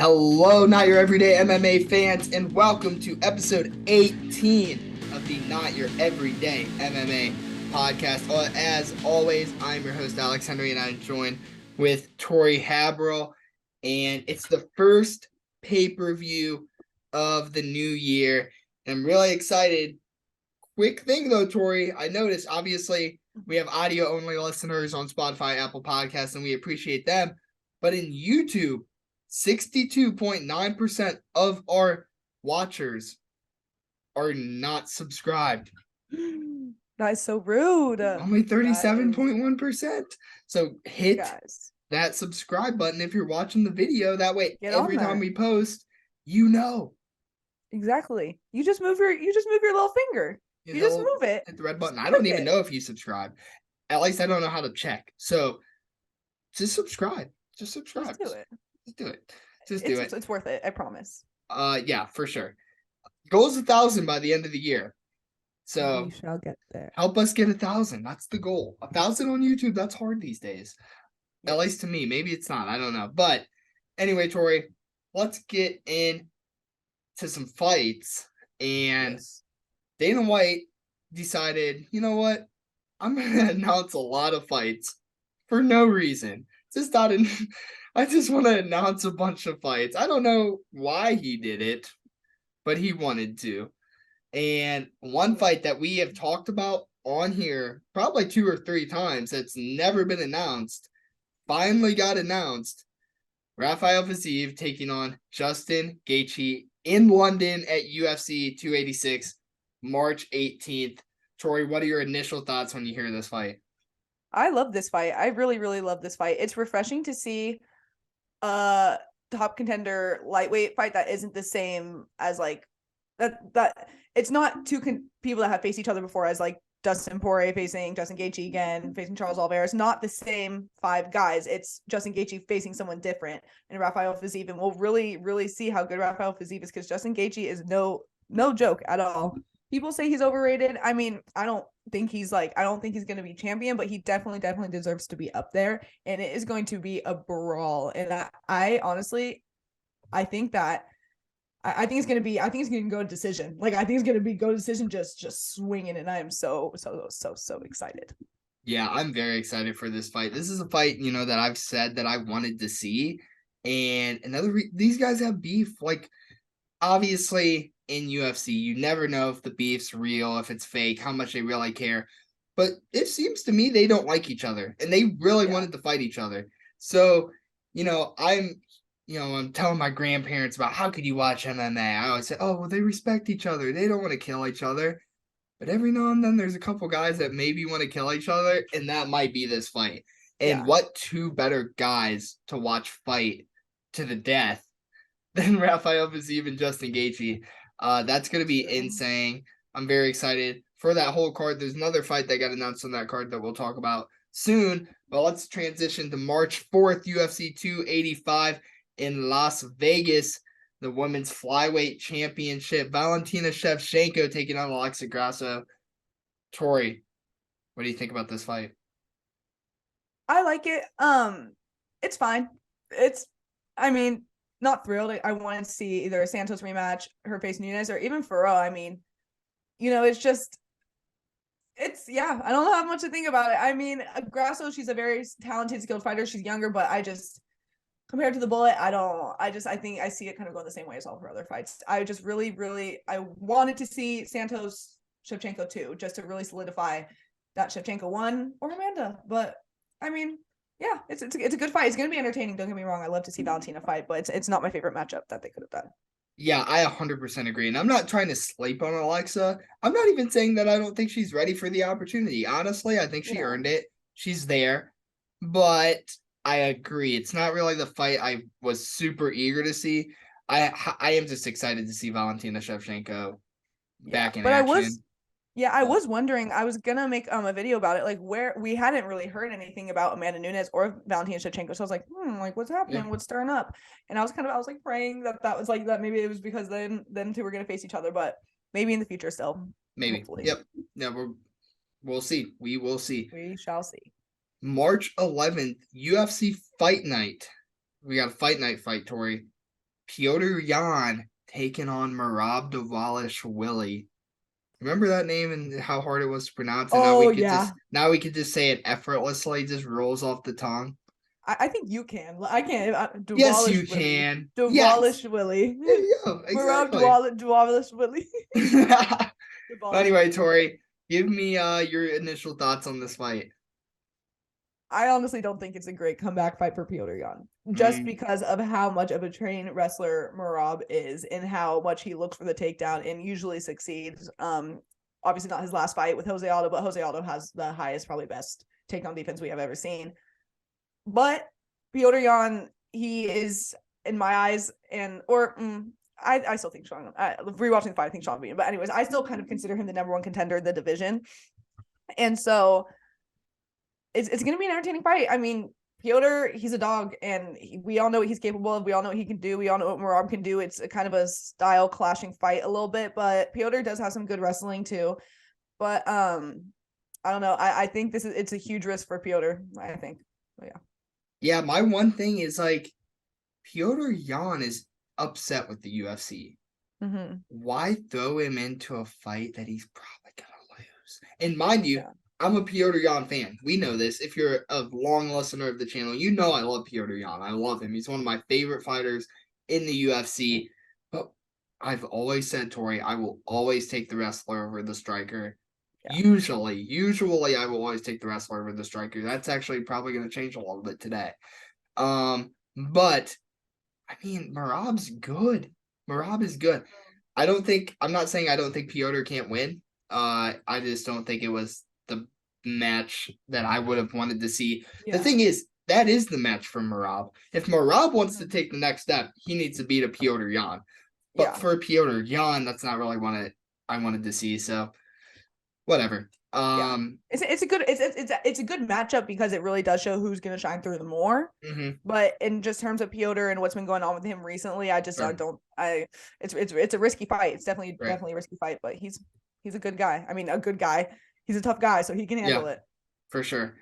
Hello, Not Your Everyday MMA fans, and welcome to episode 18 of the Not Your Everyday MMA podcast. As always, I'm your host, Alex Henry, and I'm joined with Tori Haberl, and it's the first pay-per-view of the new year. And I'm really excited. Quick thing, though, Tori, I noticed, obviously, we have audio-only listeners on Spotify, Apple Podcasts, and we appreciate them. But in YouTube, 62.9% of our watchers are not subscribed. That is so rude. Only 37.1%. So hit that subscribe button if you're watching the video. That way, every time we post, you know. Exactly. You just move your little finger. You just move it. Hit the red button. I don't even know if you subscribe. At least I don't know how to check. So just subscribe. Just subscribe. Just do it. Just do it. Just do it. It's worth it. I promise. Yeah, for sure. Goal is 1,000 by the end of the year. So we shall get there. Help us get 1,000. That's the goal. 1,000 on YouTube. That's hard these days. Yes. At least to me. Maybe it's not. I don't know. But anyway, Tori, let's get into some fights. And Dana White decided, you know what? I'm going to announce a lot of fights for no reason. I just want to announce a bunch of fights. I don't know why he did it, but he wanted to. And one fight that we have talked about on here probably 2 or 3 times that's never been announced, finally got announced. Rafael Fiziev taking on Justin Gaethje in London at UFC 286, March 18th. Tori, what are your initial thoughts when you hear this fight? I love this fight. I really, really love this fight. It's refreshing to see a top contender lightweight fight that isn't the same as like that it's not two people that have faced each other before, as like Dustin Poirier facing Justin Gaethje again, facing Charles Oliveira. It's not the same 5 guys. It's Justin Gaethje facing someone different, and Rafael Fiziev. And we'll really, really see how good Rafael Fiziev is, because Justin Gaethje is no joke at all. People say he's overrated. I mean, I don't think he's going to be champion, but he definitely deserves to be up there, and it is going to be a brawl. And I honestly, I think it's going to go to decision. Like, I think it's going to go to decision, just swinging. And I am so excited. Yeah, I'm very excited for this fight. This is a fight, that I've said that I wanted to see. And these guys have beef. Like, obviously in UFC, you never know if the beef's real, if it's fake, how much they really care. But it seems to me they don't like each other, and they really wanted to fight each other. So, I'm telling my grandparents about how could you watch MMA. I always say, oh, well, they respect each other. They don't want to kill each other. But every now and then there's a couple guys that maybe want to kill each other, and that might be this fight. And what 2 better guys to watch fight to the death than Rafael Fiziev and Justin Gaethje. That's going to be insane. I'm very excited for that whole card. There's another fight that got announced on that card that we'll talk about soon. But let's transition to March 4th, UFC 285 in Las Vegas, the women's flyweight championship. Valentina Shevchenko taking on Alexa Grasso. Tori, what do you think about this fight? I like it. It's fine. Not thrilled. I wanted to see either a Santos rematch, her face Nunes, or even Ferreira. I mean, I don't know how much to think about it. I mean, Grasso, she's a very talented, skilled fighter. She's younger, but compared to the Bullet, I think I see it kind of going the same way as all her other fights. I just really, really, I wanted to see Santos Shevchenko too, just to really solidify that Shevchenko won or Amanda. But I mean, yeah, it's a good fight. It's going to be entertaining. Don't get me wrong. I love to see Valentina fight, but it's not my favorite matchup that they could have done. Yeah, I 100% agree. And I'm not trying to sleep on Alexa. I'm not even saying that I don't think she's ready for the opportunity. Honestly, I think she earned it. She's there. But I agree. It's not really the fight I was super eager to see. I am just excited to see Valentina Shevchenko back in action. I was wondering, I was going to make a video about it, like where we hadn't really heard anything about Amanda Nunes or Valentina Shevchenko. So I was like, what's happening? What's stirring up? And I was praying that was like that. Maybe it was because them 2 were going to face each other, but maybe in the future still. Maybe. Hopefully. Yep. Yeah, we'll see. We will see. We shall see. March 11th, UFC Fight Night. We got a Fight Night fight, Tori. Petr Yan taking on Merab Dvalishvili. Remember that name and how hard it was to pronounce? And Oh yeah. now we could just say it effortlessly, just rolls off the tongue. I think you can. I can't. Yes, you Dvalishvili. can. Yes. Dvalishvili. There you go. Merab Exactly. Dvalishvili. Anyway, Tori, give me your initial thoughts on this fight. I honestly don't think it's a great comeback fight for Petr Yan, just because of how much of a trained wrestler Merab is and how much he looks for the takedown and usually succeeds. Obviously not his last fight with Jose Aldo, but Jose Aldo has the highest, probably best takedown defense we have ever seen. But Petr Yan, he is in my eyes, I still think Sean. Rewatching the fight, I think Sean beat him. But anyways, I still kind of consider him the number one contender in the division, and so it's going to be an entertaining fight. I mean, Petr, he's a dog, and we all know what he's capable of. We all know what he can do. We all know what Merab can do. It's a kind of a style clashing fight a little bit, but Petr does have some good wrestling too. But I don't know. I think it's a huge risk for Petr. I think. But yeah. Yeah, my one thing is like Petr Yan is upset with the UFC. Mm-hmm. Why throw him into a fight that he's probably gonna lose? And mind you, I'm a Petr Yan fan. We know this. If you're a long listener of the channel, you know I love Petr Yan. I love him. He's one of my favorite fighters in the UFC. But I've always said, Tori, I will always take the wrestler over the striker. Yeah. Usually I will always take the wrestler over the striker. That's actually probably going to change a little bit today. But I mean, Merab's good. Merab is good. I'm not saying I don't think Petr can't win. I just don't think it was the match that I would have wanted to see. Yeah. The thing is, that is the match for Merab. If Merab wants to take the next step, he needs to beat a Petr Yan. But for Petr Yan, that's not really what I wanted to see. So whatever. It's a good matchup because it really does show who's going to shine through the more. Mm-hmm. But in just terms of Petr and what's been going on with him recently, I just it's a risky fight. It's definitely a risky fight, but he's a good guy. I mean, a good guy. He's a tough guy, so he can handle it. For sure.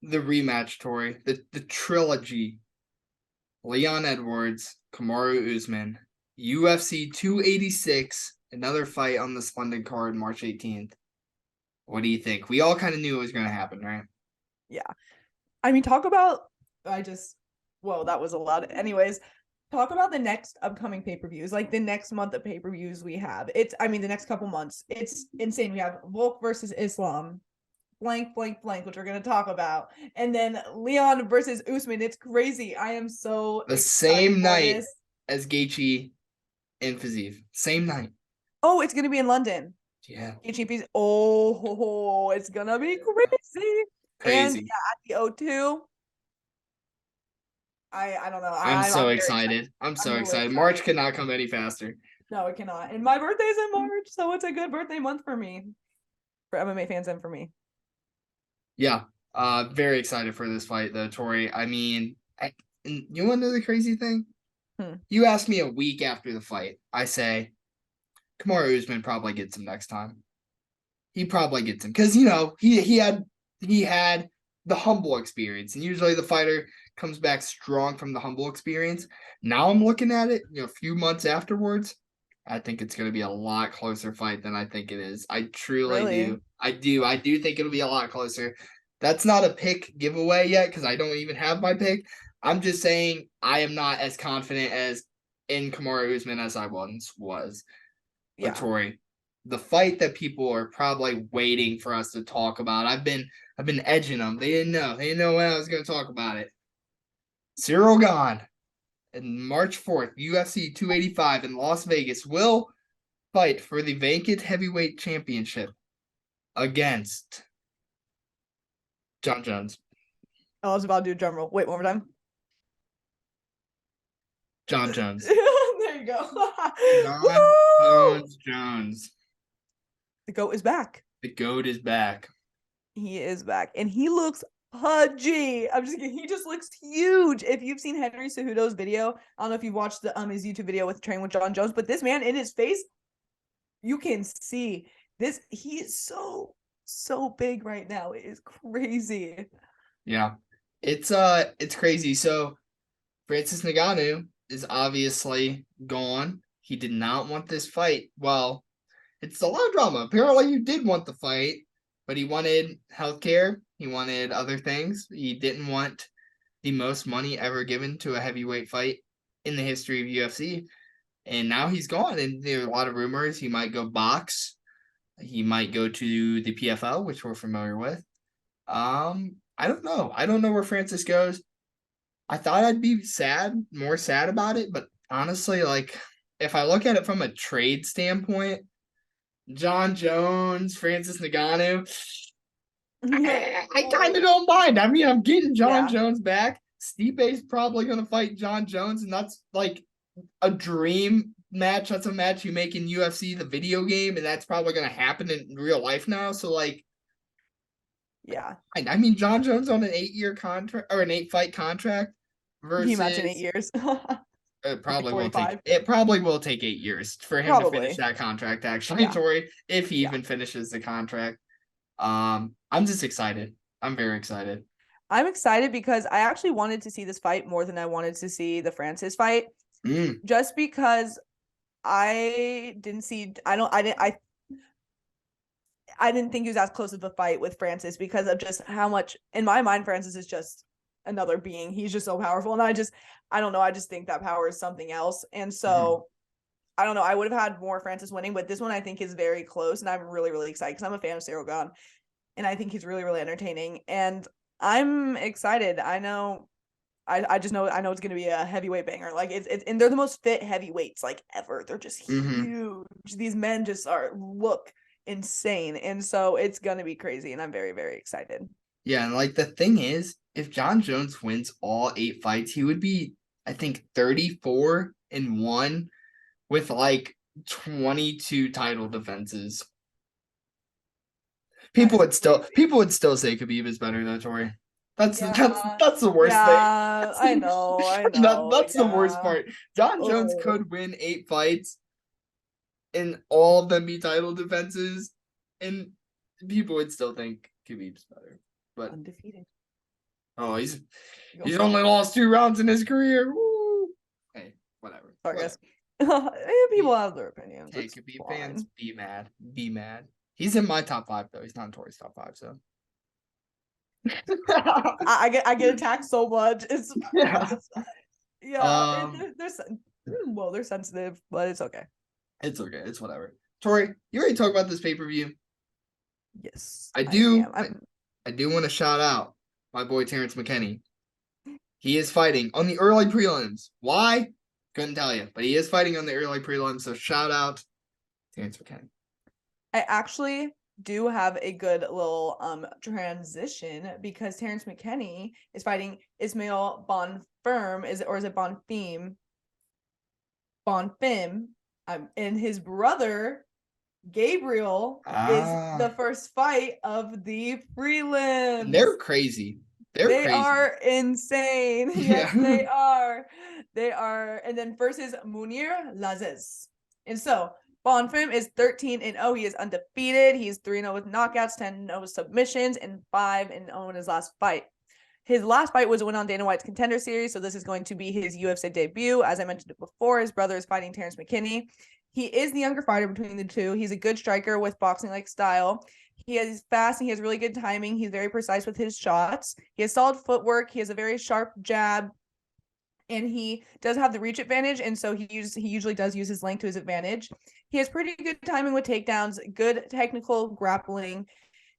The rematch, Tori, the trilogy. Leon Edwards, Kamaru Usman, UFC 286, another fight on the Splendid card, March 18th. What do you think? We all kind of knew it was going to happen, right? Yeah. I mean, that was a lot. Anyways, talk about the next upcoming pay-per-views, like the next month of pay-per-views we have. The next couple months. It's insane. We have Volk versus Islam, blank, which we're going to talk about. And then Leon versus Usman. It's crazy. I am so the same night as Gaethje and Fiziev. Same night. Oh, it's going to be in London. Yeah. Oh, it's gonna be crazy. And at the O2. I don't know. I'm so excited. I'm so excited. March cannot come any faster. No, it cannot. And my birthday's in March, so it's a good birthday month for me. For MMA fans and for me. Yeah. Very excited for this fight though, Tori. I mean, you wanna know the crazy thing? You asked me a week after the fight. I say Kamaru Usman probably gets him next time. He probably gets him because he had the humble experience, and usually the fighter comes back strong from the humble experience. Now I'm looking at it, a few months afterwards. I think it's going to be a lot closer fight than I think it is. I truly do. I do think it'll be a lot closer. That's not a pick giveaway yet because I don't even have my pick. I'm just saying I am not as confident as in Kamaru Usman as I once was. But Tori, the fight that people are probably waiting for us to talk about, I've been edging them. They didn't know when I was going to talk about it. Ciryl Gane, on March 4th, UFC 285 in Las Vegas, will fight for the vacant heavyweight championship against Jon Jones. I was about to do a drum roll. Wait, one more time. Jon Jones. There you go. Jon Jones. The GOAT is back. The GOAT is back. He is back. And he looks pudgy. I'm just kidding. He just looks huge. If you've seen Henry Cejudo's video, I don't know if you've watched his YouTube video with Train with Jon Jones, but this man in his face, you can see this. He is so big right now. It is crazy. Yeah. It's crazy. So Francis Ngannou is obviously gone. He did not want this fight. Well, it's a lot of drama. Apparently, you did want the fight, but he wanted healthcare. He wanted other things. He didn't want the most money ever given to a heavyweight fight in the history of UFC. And now he's gone. And there are a lot of rumors he might go box. He might go to the PFL, which we're familiar with. I don't know. I don't know where Francis goes. I thought I'd be more sad about it, but honestly, like if I look at it from a trade standpoint, Jon Jones, Francis Ngannou, I kind of don't mind. I mean, I'm getting Jon Jones back. Stipe's probably going to fight Jon Jones, and that's like a dream match. That's a match you make in UFC, the video game, and that's probably going to happen in real life now. So, like, yeah. I mean, Jon Jones on an 8-year contract or an 8-fight contract versus. Can you imagine 8 years? It probably will take. It probably will take 8 years for him to finish that contract. Actually, Tori, if he even finishes the contract, I'm just excited. I'm very excited. I'm excited because I actually wanted to see this fight more than I wanted to see the Francis fight. Just because I didn't think he was as close of a fight with Francis because of just how much, in my mind, Francis is just another being. He's just so powerful. And I don't know. I just think that power is something else. And so I don't know. I would have had more Francis winning, but this one I think is very close. And I'm really, really excited because I'm a fan of Ciryl Gane. And I think he's really, really entertaining. And I'm excited. I know it's going to be a heavyweight banger. Like it's and they're the most fit heavyweights like ever. They're just huge. These men just look insane. And so it's going to be crazy. And I'm very, very excited. Yeah. And like the thing is, if Jon Jones wins all 8 fights, he would be, I think, 34-1 with like 22 title defenses. People would still say Khabib is better though, Tori. That's the worst thing. I know. That's the worst part. Jon Jones could win 8 fights and all of them be title defenses, and people would still think Khabib's better. But undefeated. Oh, he's only lost 2 rounds in his career. Woo. Hey, whatever. Sorry, guys. People have their opinions. Hey, Khabib fans, be mad. Be mad. He's in my top 5 though. He's not in Tori's top 5, so. I get attacked so much. It's they're sensitive, but it's okay. It's okay. It's whatever. Tori, you already talked about this pay-per-view. Yes, I do want to shout out my boy Terrence McKinney. He is fighting on the early prelims. Why? Couldn't tell you, but he is fighting on the early prelims. So shout out Terrence McKinney. I actually do have a good little transition because Terrence McKinney is fighting Ismail Bonfim. Is it Bonfim? Bonfim. And his brother Gabriel is the first fight of the prelims. They're crazy. They are insane. Yes, they are. They are. And then versus Mounir Lazzez. And so Bonfim is 13-0. He is undefeated. He's 3-0 with knockouts, 10-0 with submissions, and 5-0 in his last fight. His last fight was a win on Dana White's Contender Series, so this is going to be his UFC debut. As I mentioned before, his brother is fighting Terrence McKinney. He is the younger fighter between the two. He's a good striker with boxing-like style. He is fast and he has really good timing. He's very precise with his shots. He has solid footwork. He has a very sharp jab. And he does have the reach advantage, and so he usually does use his length to his advantage. He has pretty good timing with takedowns, good technical grappling,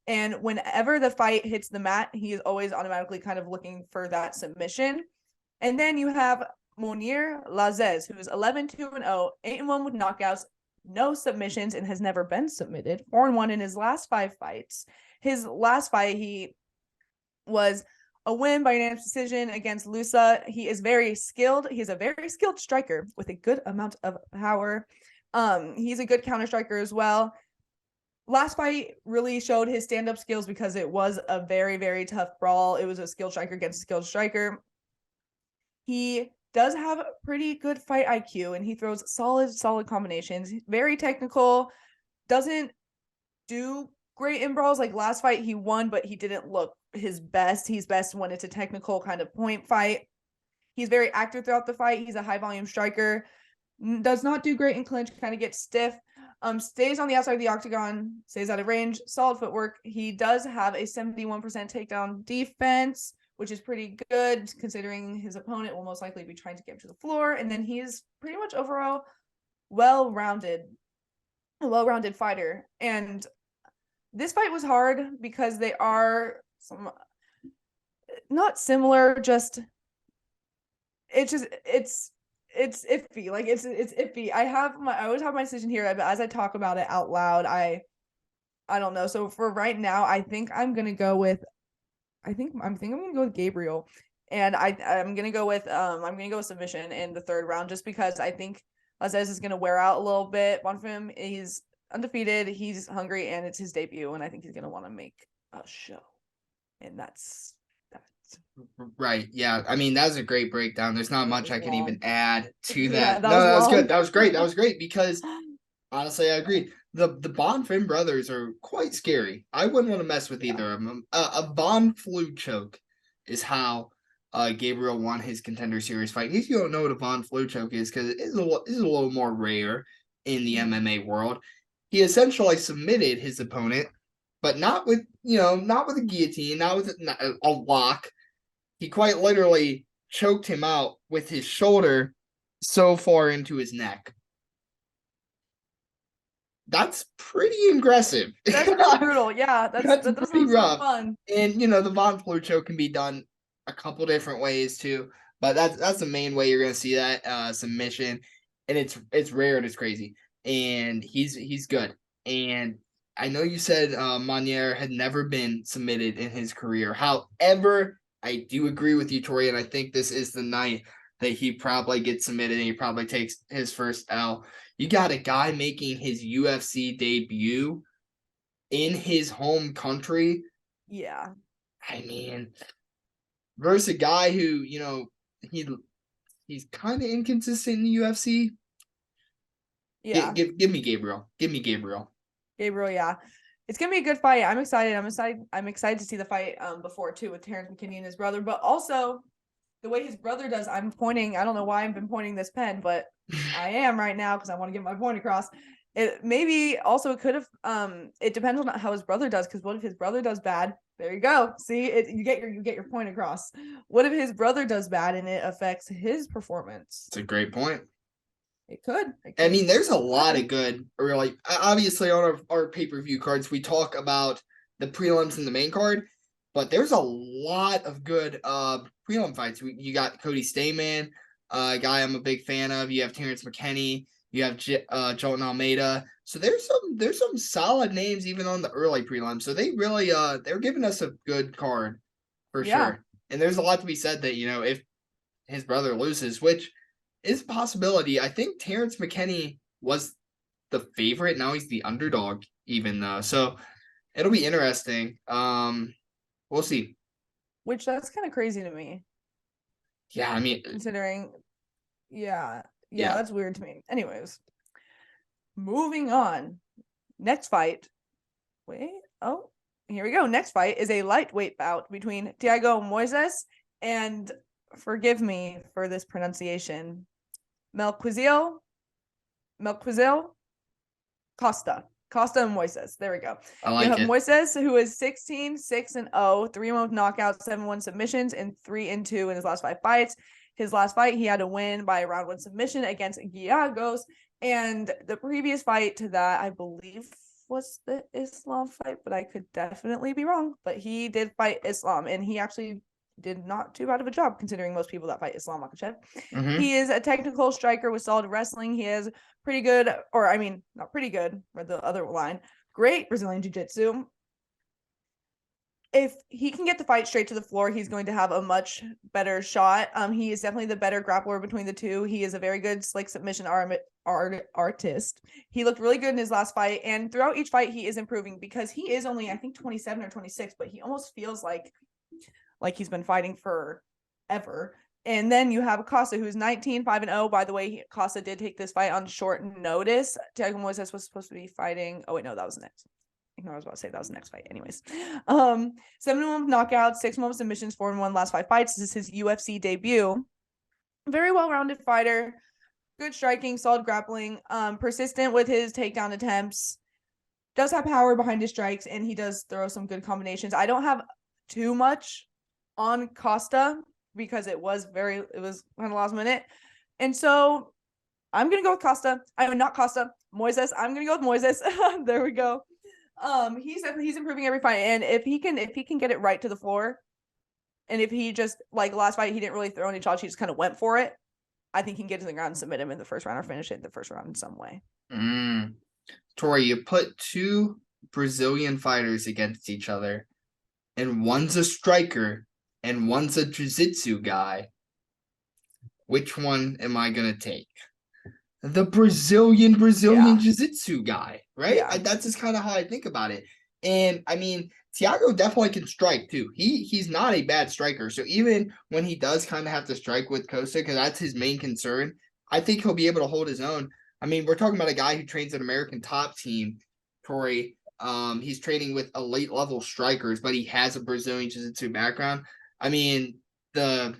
and whenever the fight hits the mat, he is always automatically kind of looking for that submission. And then you have Mounir Lazzez, who is 11-2-0, 8-1 with knockouts, no submissions, and has never been submitted. 4-1 in his last 5 fights. His last fight, he was a win by unanimous decision against Lusa. He is very skilled. He's a very skilled striker with a good amount of power. He's a good counter striker as well. Last fight really showed his stand-up skills because it was a very, very tough brawl. It was a skilled striker against a skilled striker. He does have a pretty good fight IQ, and he throws solid combinations. Very technical. Doesn't do great in brawls. Like last fight he won, but he didn't look his best. He's best when it's a technical kind of point fight. He's very active throughout the fight. He's a high volume striker. Does not do great in clinch, kind of gets stiff. Stays on the outside of the octagon, stays out of range, solid footwork. He does have a 71% takedown defense, which is pretty good considering his opponent will most likely be trying to get him to the floor. And then he's pretty much overall well-rounded fighter. And this fight was hard because they are some not similar, just it's iffy. Like it's iffy. I always have my decision here, but as I talk about it out loud, I don't know. So for right now, I think I'm gonna go with Gabriel. And I'm gonna go with submission in the third round just because I think Lazzez is gonna wear out a little bit. Bonfim, he's undefeated, he's hungry, and it's his debut, and I think he's gonna want to make a show. And that's right. Yeah. I mean, that was a great breakdown. There's not much I can even add to that. Yeah, that was good. That was great. That was great because honestly, I agree. The Bonfim brothers are quite scary. I wouldn't want to mess with either of them. A Bon flu choke is how Gabriel won his Contender Series fight. If you don't know what a Von flu choke is, because it's a little more rare in the MMA world, he essentially submitted his opponent, but not with a guillotine, not with a lock. He quite literally choked him out with his shoulder so far into his neck. That's pretty aggressive. That's pretty brutal. Yeah, that's pretty rough. Fun. And the Von flu choke can be done a couple different ways too, but that's the main way you're gonna see that submission, and it's rare and it's crazy, and he's good. And I know you said Mounir had never been submitted in his career. However, I do agree with you, Tori, and I think this is the night that he probably gets submitted and he probably takes his first L. You got a guy making his UFC debut in his home country. Yeah. I mean, versus a guy who, he's kind of inconsistent in the UFC. Yeah. Give me Gabriel. Give me Gabriel. Gabriel, yeah. It's gonna be a good fight. I'm excited. I'm excited to see the fight before too with Terrence McKinney and his brother, but also the way his brother does. I'm pointing. I don't know why I've been pointing this pen, but I am right now because I want to get my point across. It maybe also could have. It depends on how his brother does. Because what if his brother does bad? There you go. See, you get your point across. What if his brother does bad and it affects his performance? It's a great point. It could. I mean, there's a lot of good, really. Obviously, on our pay-per-view cards, we talk about the prelims and the main card, but there's a lot of good prelim fights. You got Cody Stamann, a guy I'm a big fan of. You have Terrence McKinney. You have Jolton Almeida. So there's some solid names even on the early prelim. So they really they're giving us a good card for sure. And there's a lot to be said that if his brother loses, which is a possibility. I think Terrence McKinney was the favorite. Now he's the underdog, even though. So it'll be interesting. We'll see. Which that's kind of crazy to me. Yeah, I mean, considering, yeah, that's weird to me. Anyways, moving on. Next fight. Here we go. Next fight is a lightweight bout between Thiago Moises and, forgive me for this pronunciation, Melquizael, Costa and Moises. There we go. I like it. Moises, who is 16, 6-0, 3-1 with knockouts, 7-1 submissions, and 3-2 in his last 5 fights. His last fight, he had to win by a round 1 submission against Giagos. And the previous fight to that, I believe, was the Islam fight, but I could definitely be wrong. But he did fight Islam, and he actually did not too bad of a job considering most people that fight Islam Makhachev. Mm-hmm. He is a technical striker with solid wrestling. He has pretty good, not pretty good, or the other line, great Brazilian jiu-jitsu. If he can get the fight straight to the floor, he's going to have a much better shot. He is definitely the better grappler between the two. He is a very good slick submission artist. He looked really good in his last fight, and throughout each fight, he is improving because he is only, I think, 27 or 26, but he almost feels like he's been fighting forever. And then you have Costa, who's 19, 5-0. By the way, Costa did take this fight on short notice. Thiago Moises was supposed to be fighting. Oh, wait, no, that was next. I was about to say that was the next fight. Anyways, 7-1 knockouts, 6-1 submissions, 4-1 last 5 fights. This is his UFC debut. Very well-rounded fighter. Good striking, solid grappling, persistent with his takedown attempts. Does have power behind his strikes, and he does throw some good combinations. I don't have too much on Costa because it was kind of last minute. And so I'm gonna go with Costa. I mean, not Costa, Moises. I'm gonna go with Moises. There we go. He's improving every fight, and if he can get it right to the floor, and if he just like last fight he didn't really throw any shots, he just kind of went for it. I think he can get to the ground and submit him in the first round or finish it in the first round in some way. Tori, you put two Brazilian fighters against each other, and one's a striker and one's a jiu-jitsu guy. Which one am I gonna take? The Brazilian jiu-jitsu guy, right? Yeah. That's just kind of how I think about it. And I mean, Thiago definitely can strike too. He's not a bad striker. So even when he does kind of have to strike with Costa, because that's his main concern, I think he'll be able to hold his own. I mean, we're talking about a guy who trains an American top team, Tori. He's training with elite level strikers, but he has a Brazilian jiu-jitsu background. I mean, the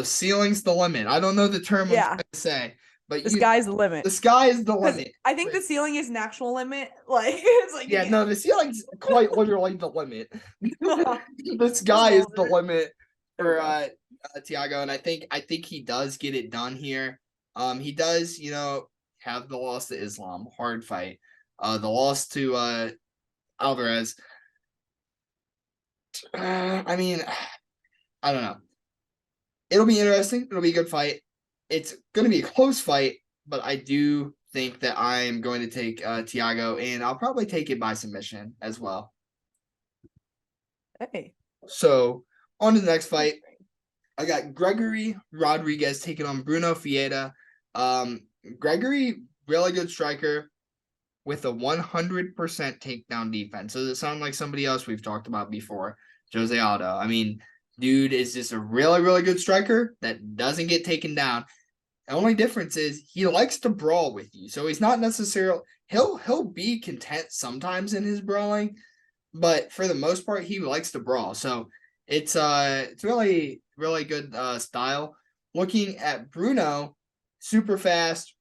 ceiling's the limit. I don't know the term I'm trying to say, but the sky's the limit. The sky is the limit. I think the ceiling is an actual limit. Like it's like the ceiling's quite literally the limit. The sky is the limit for Thiago, and I think he does get it done here. He does, have the loss to Islam, hard fight. The loss to Alvarez. I mean, I don't know. It'll be interesting. It'll be a good fight. It's going to be a close fight, but I do think that I'm going to take Thiago, and I'll probably take it by submission as well. Hey. So, on to the next fight. I got Gregory Rodrigues taking on Brunno Figueiredo. Gregory, really good striker with a 100% takedown defense. So does it sound like somebody else we've talked about before? Jose Aldo. I mean, dude is just a really, really good striker that doesn't get taken down. The only difference is he likes to brawl with you. So he's not necessarily he'll be content sometimes in his brawling, but for the most part, he likes to brawl. So it's really, really good style. Looking at Brunno, super fast,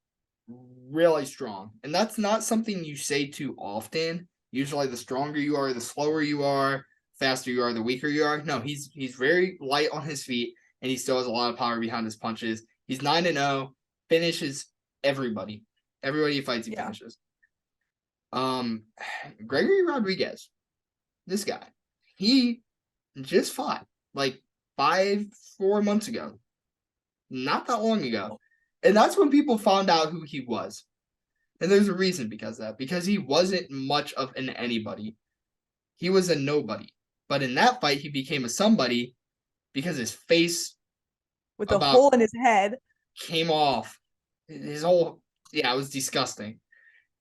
really strong. And that's not something you say too often. Usually the stronger you are, the slower you are, faster you are, the weaker you are. No, he's very light on his feet, and he still has a lot of power behind his punches. He's 9-0, finishes everybody. Everybody he fights, he finishes. Gregory Rodrigues, this guy, he just fought like 4 months ago. Not that long ago. And that's when people found out who he was. And there's a reason because of that. Because he wasn't much of an anybody. He was a nobody. But in that fight, he became a somebody because his face with a hole in his head came off. His whole, it was disgusting.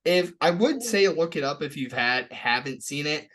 If I would say look it up if you haven't seen it,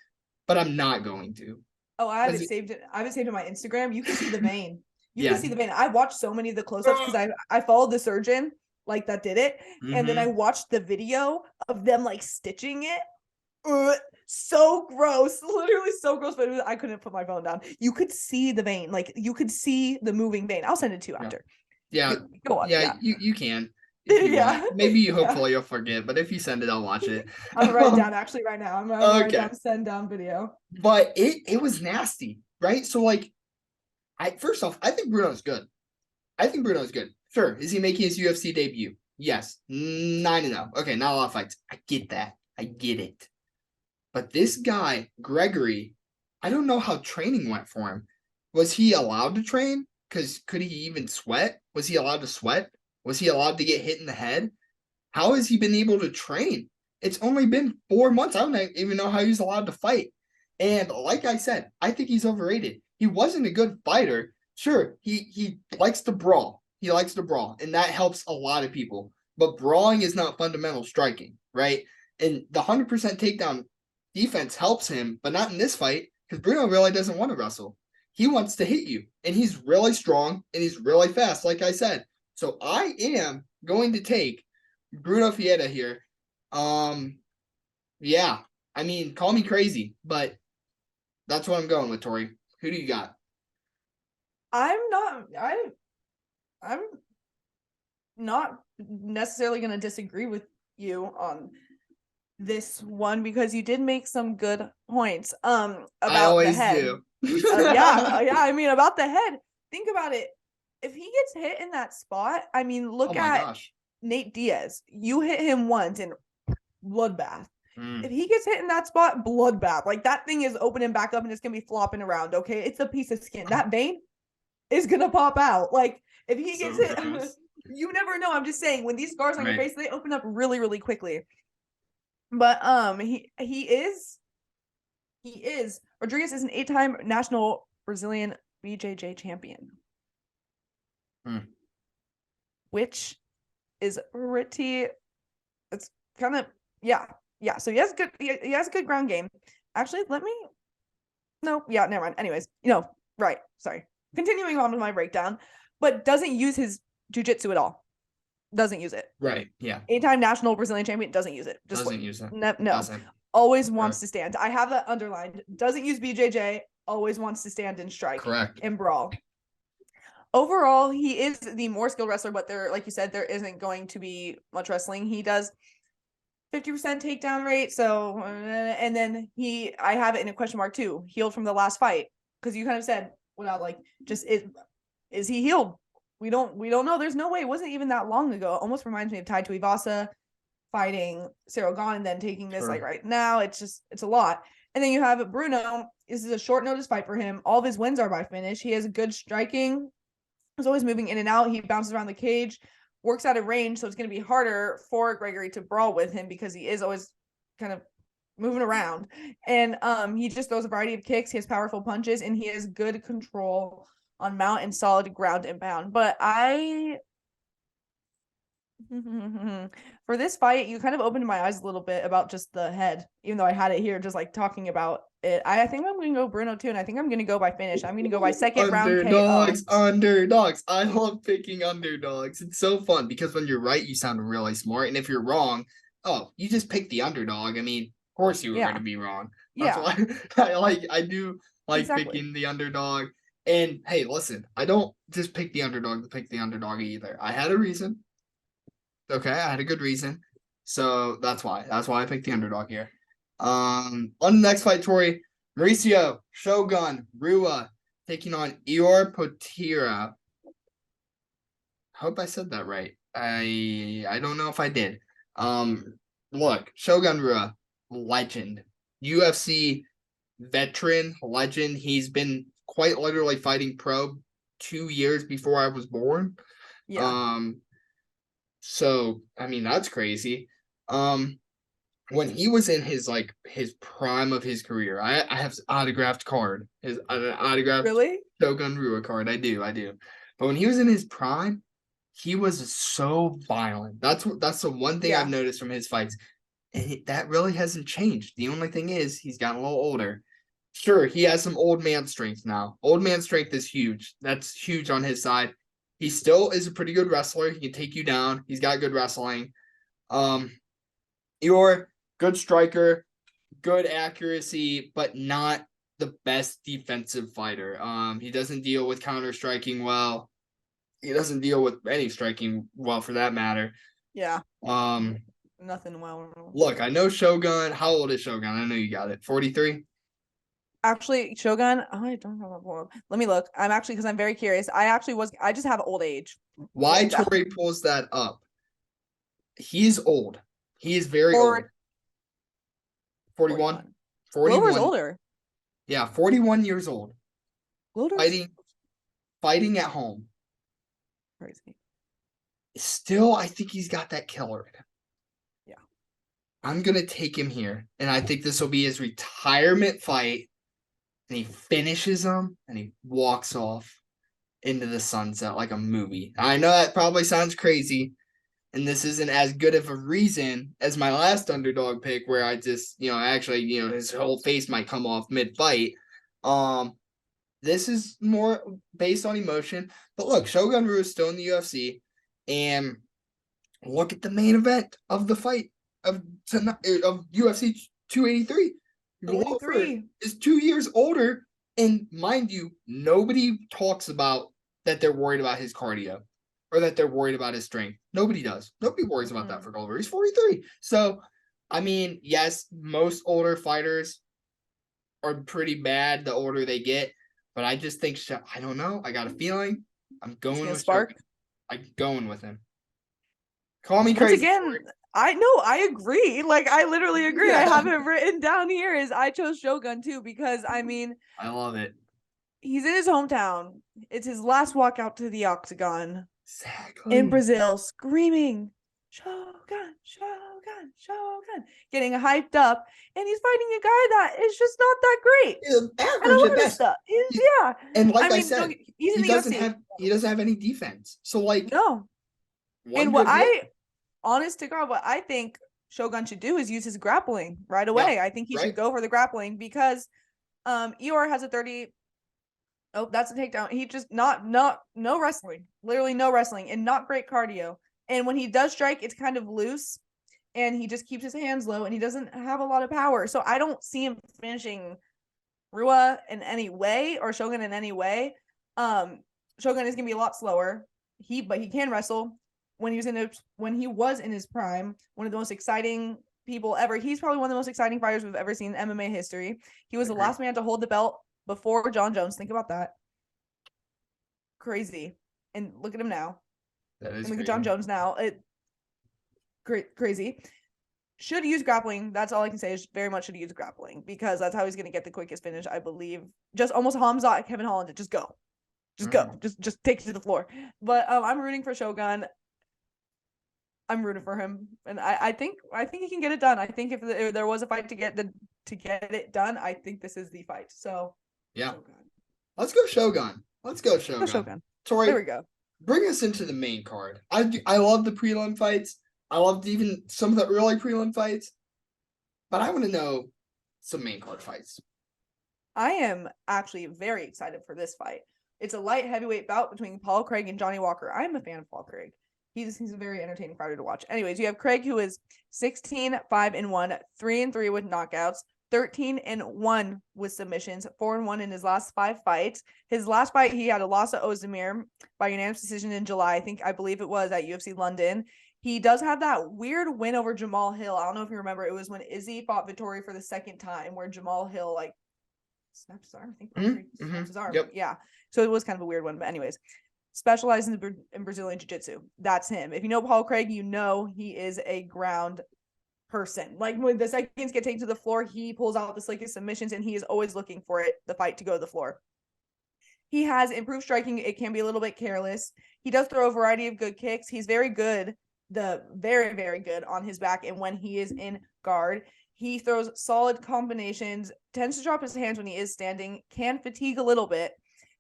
but I'm not going to. Oh, I have it saved. I have it saved on my Instagram. You can see the vein. You can see the vein. I watched so many of the close-ups because I followed the surgeon like that did it, and then I watched the video of them like stitching it. So gross, literally so gross. But I couldn't put my phone down. You could see the vein, like you could see the moving vein. I'll send it to you after. Yeah, go on. You can. Maybe hopefully you'll forget, but if you send it, I'll watch it. I'm gonna write it down actually right now. I'm gonna write down send down video. But it was nasty, right? So like, first off, I think Brunno's good. Sure, is he making his UFC debut? Yes, 9-0. Okay, not a lot of fights. I get that. I get it. But this guy, Gregory, I don't know how training went for him. Was he allowed to train? Because could he even sweat? Was he allowed to sweat? Was he allowed to get hit in the head? How has he been able to train? It's only been 4 months. I don't even know how he's allowed to fight. And like I said, I think he's overrated. He wasn't a good fighter. Sure, he likes to brawl. And that helps a lot of people. But brawling is not fundamental striking, right? And the 100% takedown defense helps him, but not in this fight because Brunno really doesn't want to wrestle. He wants to hit you, and he's really strong, and he's really fast, like I said. So I am going to take Brunno Figueiredo here. Yeah, I mean, call me crazy, but that's what I'm going with, Tori. Who do you got? I'm not necessarily going to disagree with you on this one because you did make some good points I about the always head. do. Yeah, I mean about the head. Think about it. If he gets hit in that spot, I mean, Oh look my at gosh. Nate Diaz. You hit him once and bloodbath. Mm. If he gets hit in that spot, bloodbath. Like that thing is opening back up and it's gonna be flopping around. Okay, it's a piece of skin. That vein is gonna pop out. Like if he So gets hit, gross. you never know. I'm just saying when these scars on your Right. face, they open up really, really quickly. But he is Rodrigues is an 8-time national Brazilian BJJ champion. Mm. Which is pretty it's kind of yeah. So he has a good ground game. Actually, never mind. Anyways, right. Sorry. Continuing on with my breakdown, but doesn't use his jiu-jitsu at all. Doesn't use it. Right. Yeah. 8-time national Brazilian champion doesn't use it. Doesn't use it. No. Doesn't. Always wants to stand. I have that underlined. Doesn't use BJJ. Always wants to stand and strike. Correct. And brawl. Overall, he is the more skilled wrestler, but like you said, there isn't going to be much wrestling. He does 50% takedown rate. So, and then I have it in a question mark too. Healed from the last fight because you kind of said without like just is he healed? We don't know. There's no way. It wasn't even that long ago. It almost reminds me of Tai Tuivasa fighting Ciryl Gane and then taking this like right now. It's a lot. And then you have Brunno. This is a short notice fight for him. All of his wins are by finish. He has good striking. He's always moving in and out. He bounces around the cage, works out of range, so it's going to be harder for Gregory to brawl with him because he is always kind of moving around. And he just throws a variety of kicks. He has powerful punches, and he has good control on mount and solid ground and pound. But for this fight, you kind of opened my eyes a little bit about just the head, even though I had it here just like talking about it. I think I'm going to go Brunno too, and I think I'm going to go by finish. I'm going to go by second round KO. Underdogs. I love picking underdogs. It's so fun because when you're right, you sound really smart, and if you're wrong, you just pick the underdog. I mean, of course you were going to be wrong. That's why I do like picking the underdog. And hey, listen, I don't just pick the underdog to pick the underdog either. I had a reason. Okay, I had a good reason. So that's why. That's why I picked the underdog here. On the next fight, Tori, Mauricio Shogun Rua taking on Ior Potira. Hope I said that right. I don't know if I did. Look, Shogun Rua, legend. UFC veteran, legend. He's been quite literally fighting pro 2 years before I was born. Yeah. So I mean that's crazy. When he was in his prime of his career, I have autographed card. His autographed really Shogun Rua card. I do. But when he was in his prime, he was so violent. That's the one thing I've noticed from his fights. And that really hasn't changed. The only thing is he's gotten a little older. Sure, he has some old man strength now. Old man strength is huge. That's huge on his side. He still is a pretty good wrestler. He can take you down. He's got good wrestling. You're good striker, good accuracy, but not the best defensive fighter. He doesn't deal with counter striking well. He doesn't deal with any striking well for that matter. Yeah. Nothing well. Look, I know Shogun. How old is Shogun? I know you got it. 43? Actually, Shogun, I don't know. Let me look. I'm actually, because I'm very curious. I just have old age. Why Tori pulls that up? He's old. He is very old. 41? 41. Glover's older. Yeah, 41 years old. Glover's fighting at home. Crazy. Still, I think he's got that killer in him. Yeah. I'm going to take him here, and I think this will be his retirement fight. And he finishes him, and he walks off into the sunset like a movie. I know that probably sounds crazy, and this isn't as good of a reason as my last underdog pick where I just, his whole face might come off mid-fight. This is more based on emotion. But look, Shogun Rua is still in the UFC, and look at the main event of the fight of UFC 283. Glover is 2 years older And mind you, nobody talks about that they're worried about his cardio or that they're worried about his strength. Nobody does. Nobody worries about that for Gulliver. He's 43. So, I mean, yes, most older fighters are pretty bad the older they get, but I just think, I don't know. I got a feeling. I'm going with Spark. Shogun. I'm going with him. Call me Once crazy. again, I agree. Like, I literally agree. Yeah. I have it written down here is I chose Shogun too, because I mean, I love it. he's in his hometown. It's his last walk out to the octagon Exactly. in Brazil, screaming, Shogun, Shogun, Shogun, getting hyped up. And he's fighting a guy that is just not that great. Average And a lot at of best. stuff. Yeah. And like I mean, said, he's in he the doesn't UFC. have any defense. So like No. one And what good hit, honest to God, what I think Shogun should do is use his grappling right away. I think he should go for the grappling because Eeyore has a 30. Oh, that's a takedown. He just no wrestling. Literally no wrestling and not great cardio. And when he does strike, it's kind of loose and he just keeps his hands low and he doesn't have a lot of power. So I don't see him finishing Rua in any way or Shogun in any way. Shogun is gonna be a lot slower. But he can wrestle. When he was in his prime, one of the most exciting people ever. He's probably one of the most exciting fighters we've ever seen in MMA history. He was the last man to hold the belt before Jon Jones. Think about that. Crazy. And look at him now. And look at Jon Jones now. Crazy. Should use grappling. That's all I can say is very much should use grappling because that's how he's going to get the quickest finish, I believe. Just almost Hamza, Kevin Holland. Just go. Just go. Just take it to the floor. But I'm rooting for Shogun. I'm rooting for him, and I think he can get it done. I think if there was a fight to get it done, I think this is the fight. So yeah, Shogun. Let's go Shogun. Let's go Shogun. Tori, there we go. Bring us into the main card. I love the prelim fights. I loved even some of the early prelim fights, but I want to know some main card fights. I am actually very excited for this fight. It's a light heavyweight bout between Paul Craig and Johnny Walker. I'm a fan of Paul Craig. He's a very entertaining fighter to watch. Anyways, you have Craig, who is 16-5-1, 3-3 with knockouts, 13-1 with submissions, 4-1 in his last 5 fights. His last fight, he had a loss to Ozdemir by unanimous decision in July. I believe it was at UFC London. He does have that weird win over Jamal Hill. I don't know if you remember. It was when Izzy fought Vettori for the second time, where Jamal Hill like snapped his arm. I think snapped his arm. Yep. Yeah. So it was kind of a weird one. But anyways, specializes in Brazilian Jiu-Jitsu. That's him. If you know Paul Craig, you know he is a ground person. Like when the seconds get taken to the floor, he pulls out the slickest submissions and he is always looking for the fight to go to the floor. He has improved striking. It can be a little bit careless. He does throw a variety of good kicks. He's very good, very, very good on his back. And when he is in guard, he throws solid combinations, tends to drop his hands when he is standing, can fatigue a little bit.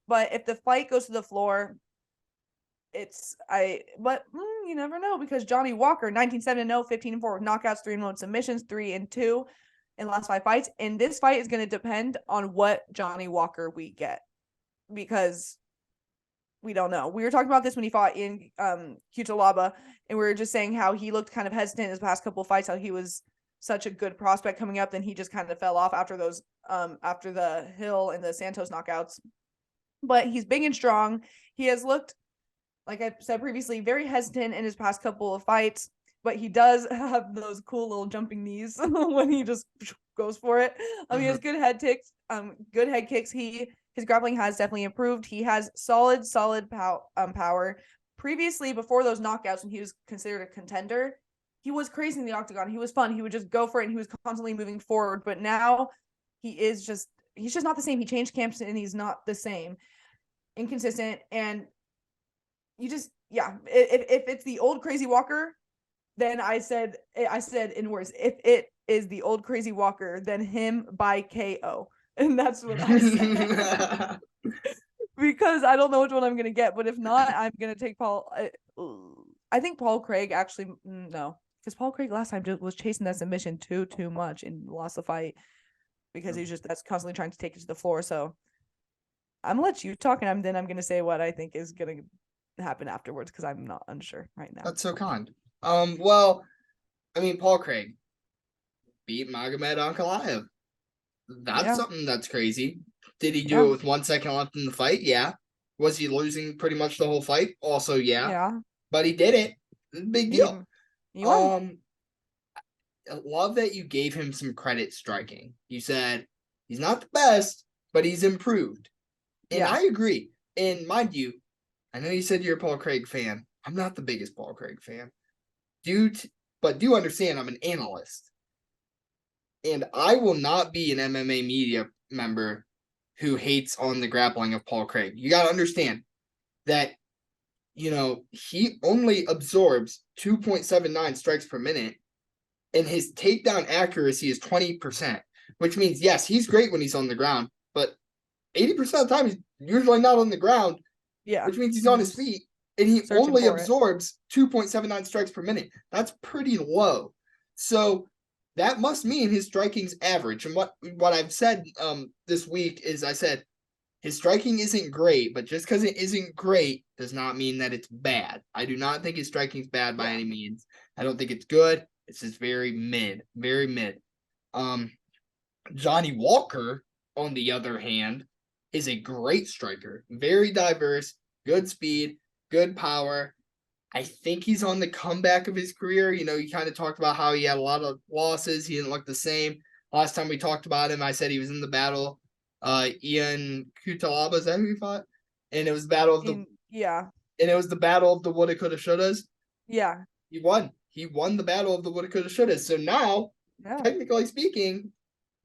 But if the fight goes to the floor, you never know because Johnny Walker, 19-7-0, 15-4 with knockouts, 3-1 submissions, 3-2 in the last 5 fights. And this fight is going to depend on what Johnny Walker we get because we don't know. We were talking about this when he fought in Cutelaba, and we were just saying how he looked kind of hesitant in his past couple of fights, how he was such a good prospect coming up, then he just kind of fell off after those after the Hill and the Santos knockouts. But he's big and strong. He has looked, like I said previously, very hesitant in his past couple of fights, but he does have those cool little jumping knees when he just goes for it. He has good head kicks. His grappling has definitely improved. He has solid power. Previously, before those knockouts, when he was considered a contender, he was crazy in the octagon. He was fun. He would just go for it, and he was constantly moving forward. But now he's just not the same. He changed camps, and he's not the same. Inconsistent, and if it's the old crazy Walker, then I said in words, if it is the old crazy Walker, then him by KO. And that's what I said. Because I don't know which one I'm going to get, but if not, I'm going to take Paul. I think Paul Craig actually, no. Because Paul Craig last time was chasing that submission too much and lost the fight because that's constantly trying to take it to the floor. So I'm going to let you talk, and then I'm going to say what I think is going to happen afterwards because I'm not unsure right now. That's so kind. Well, I mean, Paul Craig beat Magomed Ankalaev. That's something that's crazy. Did he do it with 1 second left in the fight? Yeah. Was he losing pretty much the whole fight? Also, yeah. Yeah. But he did it. Big deal. He won. I love that you gave him some credit striking. You said he's not the best, but he's improved. And Yeah. I agree. And mind you, I know you said you're a Paul Craig fan. I'm not the biggest Paul Craig fan. But do understand I'm an analyst. And I will not be an MMA media member who hates on the grappling of Paul Craig. You got to understand that, he only absorbs 2.79 strikes per minute, and his takedown accuracy is 20%, which means, yes, he's great when he's on the ground, but 80% of the time he's usually not on the ground, which means he's on his feet, and he only absorbs 2.79 strikes per minute. That's pretty low. So that must mean his striking's average. And what I've said this week is I said his striking isn't great, but just because it isn't great does not mean that it's bad. I do not think his striking's bad by any means. I don't think it's good. It's just very mid. Johnny Walker, on the other hand, is a great striker. Very diverse, good speed, good power. I think he's on the comeback of his career. You kind of talked about how he had a lot of losses. He didn't look the same. Last time we talked about him, I said he was in the battle. Ian Kutalaba, is that who he fought? And it was the battle of the And it was the battle of the woulda, coulda, shouldas. Yeah. He won. He won the battle of the woulda, coulda, shouldas. So now, technically speaking,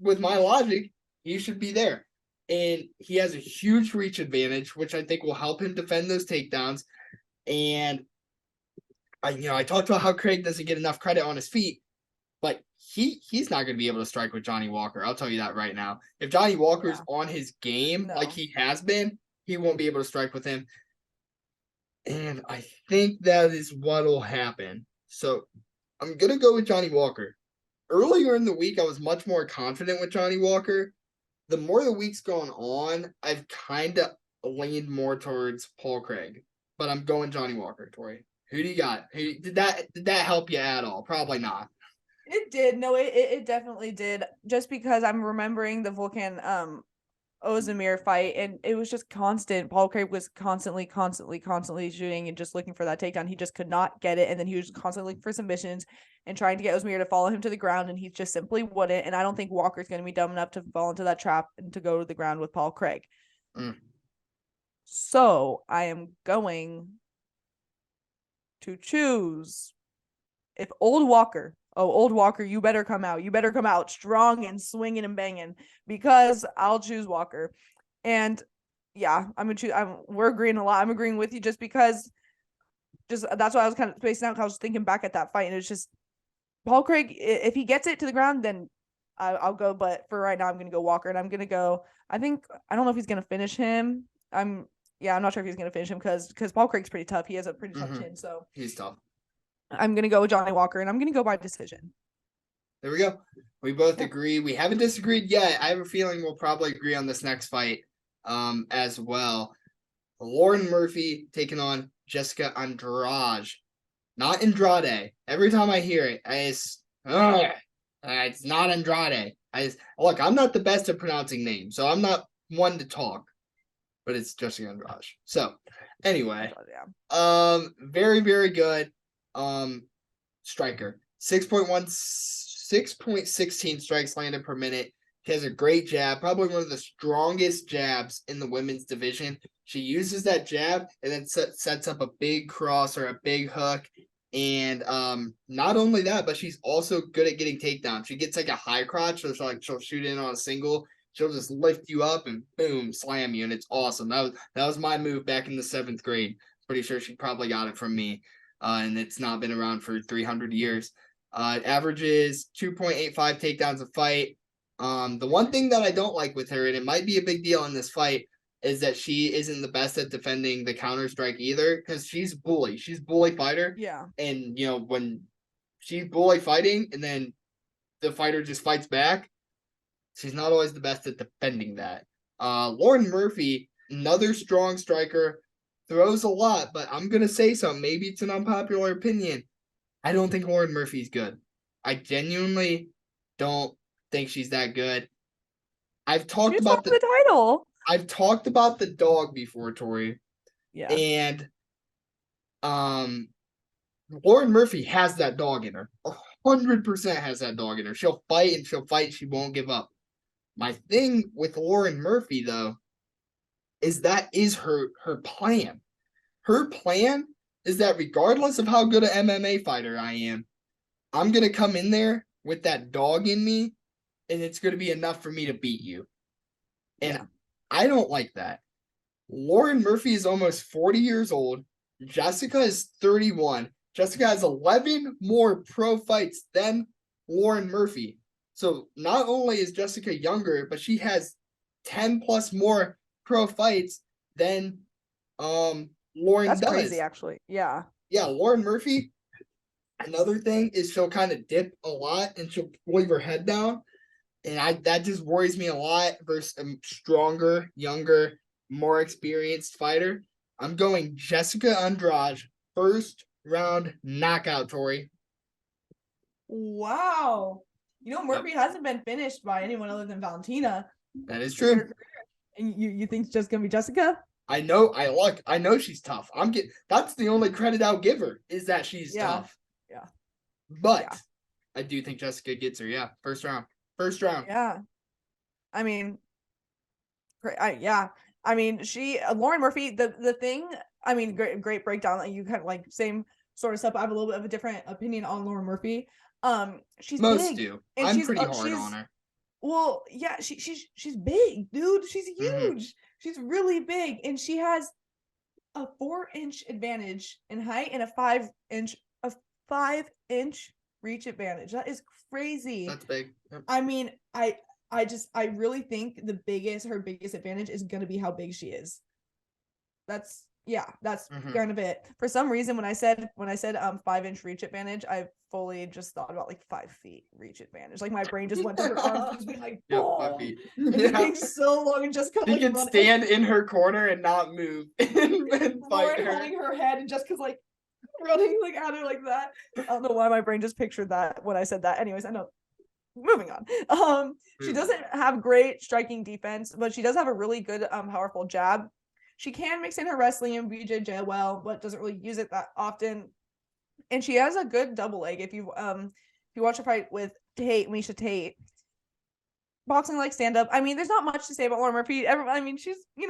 with my logic, he should be there. And he has a huge reach advantage, which I think will help him defend those takedowns. And I talked about how Craig doesn't get enough credit on his feet, but he's not going to be able to strike with Johnny Walker. I'll tell you that right now. If Johnny Walker's on his game like he has been, he won't be able to strike with him. And I think that is what will happen. So I'm going to go with Johnny Walker. Earlier in the week, I was much more confident with Johnny Walker. The more the week's gone on, I've kind of leaned more towards Paul Craig. But I'm going Johnny Walker, Tori. Who do you got? Did that help you at all? Probably not. It did. No, it definitely did. Just because I'm remembering the Volkan Ozdemir fight, and it was just constant. Paul Craig was constantly shooting and just looking for that takedown. He just could not get it, and then he was constantly looking for submissions and trying to get Ozdemir to follow him to the ground, and he just simply wouldn't. And I don't think Walker's going to be dumb enough to fall into that trap and to go to the ground with Paul Craig. So I am going to choose old Walker, you better come out. You better come out strong and swinging and banging, because I'll choose Walker. And yeah, we're agreeing a lot. I'm agreeing with you just because that's why I was kind of spacing out, because I was thinking back at that fight, and it's just Paul Craig, if he gets it to the ground, then I'll go. But for right now, I'm going to go Walker, and I'm going to go, I don't know if he's going to finish him. I'm not sure if he's going to finish him because Paul Craig's pretty tough. He has a pretty tough chin, so he's tough. I'm going to go with Johnny Walker, and I'm going to go by decision. There we go. We both agree. We haven't disagreed yet. I have a feeling we'll probably agree on this next fight as well. Lauren Murphy taking on Jessica Andrade. Not Andrade. Every time I hear it, it's not Andrade. Look, I'm not the best at pronouncing names, so I'm not one to talk. But it's Jessica Andrade. So, anyway. Very, very good. Striker. 6.16 strikes landed per minute. She has a great jab, probably one of the strongest jabs in the women's division. She uses that jab and then sets up a big cross or a big hook. And not only that, but she's also good at getting takedowns. She gets like a high crotch, so she'll shoot in on a single. She'll just lift you up and boom, slam you, and it's awesome. That was my move back in the 7th grade. Pretty sure she probably got it from me. And it's not been around for 300 years. It averages 2.85 takedowns a fight. The one thing that I don't like with her, and it might be a big deal in this fight, is that she isn't the best at defending the counter strike either, because she's bully. She's bully fighter. Yeah. And, when she's bully fighting and then the fighter just fights back, she's not always the best at defending that. Lauren Murphy, another strong striker, throws a lot, but I'm going to say something. Maybe it's an unpopular opinion. I don't think Lauren Murphy's good. I genuinely don't think she's that good. I've She talked just about won the title. I've talked about the dog before, Tori, Yeah. and um, Lauren Murphy has that dog in her. 100% has that dog in her. She'll fight and she'll fight. She won't give up. My thing with Lauren Murphy though is that is her plan. Her plan is that regardless of how good an MMA fighter I am, I'm gonna come in there with that dog in me, and it's gonna be enough for me to beat you. And Yeah. I don't like that. Lauren Murphy is almost 40 years old. Jessica is 31. Jessica has 11 more pro fights than Lauren Murphy. So not only is Jessica younger, but she has 10 plus more pro fights than Lauren That's does. crazy, actually. Yeah. Yeah, Lauren Murphy. Another thing is she'll kind of dip a lot and she'll leave her head down. And that just worries me a lot versus a stronger, younger, more experienced fighter. I'm going Jessica Andrade, first round knockout, Tori. Wow. Murphy hasn't been finished by anyone other than Valentina. That is true. And you think it's just gonna be Jessica? I know she's tough. That's the only credit I'll give her is that she's tough. Yeah. But Yeah. I do think Jessica gets her. Yeah, first round. First round. Yeah. I mean, Lauren Murphy, the thing, great breakdown. Like you kind of like same sort of stuff. I have a little bit of a different opinion on Lauren Murphy. She's Most big, do. and I'm pretty hard on her. Well, yeah, she's big, dude. She's huge. Mm-hmm. She's really big, and she has a 4-inch advantage in height and a 5-inch reach advantage. That is crazy. That's big. Yep. I mean, I really think her biggest advantage is gonna be how big she is. That's kind of it. For some reason, when I said 5-inch reach advantage, I fully just thought about like 5 feet reach advantage. Like my brain just went to her arms, just being like, Yep, oh, 5 feet. and being so long and just He can stand in her corner and not move and fight her. Holding her head and just because like running like at her like that. I don't know why my brain just pictured that when I said that. Anyways, I know. Moving on. She doesn't have great striking defense, but she does have a really good powerful jab. She can mix in her wrestling and BJJ well, but doesn't really use it that often. And she has a good double leg. If you watch a fight with Misha Tate, boxing like stand up. I mean, there's not much to say about Lauren Murphy. she's Lauren Murphy. You're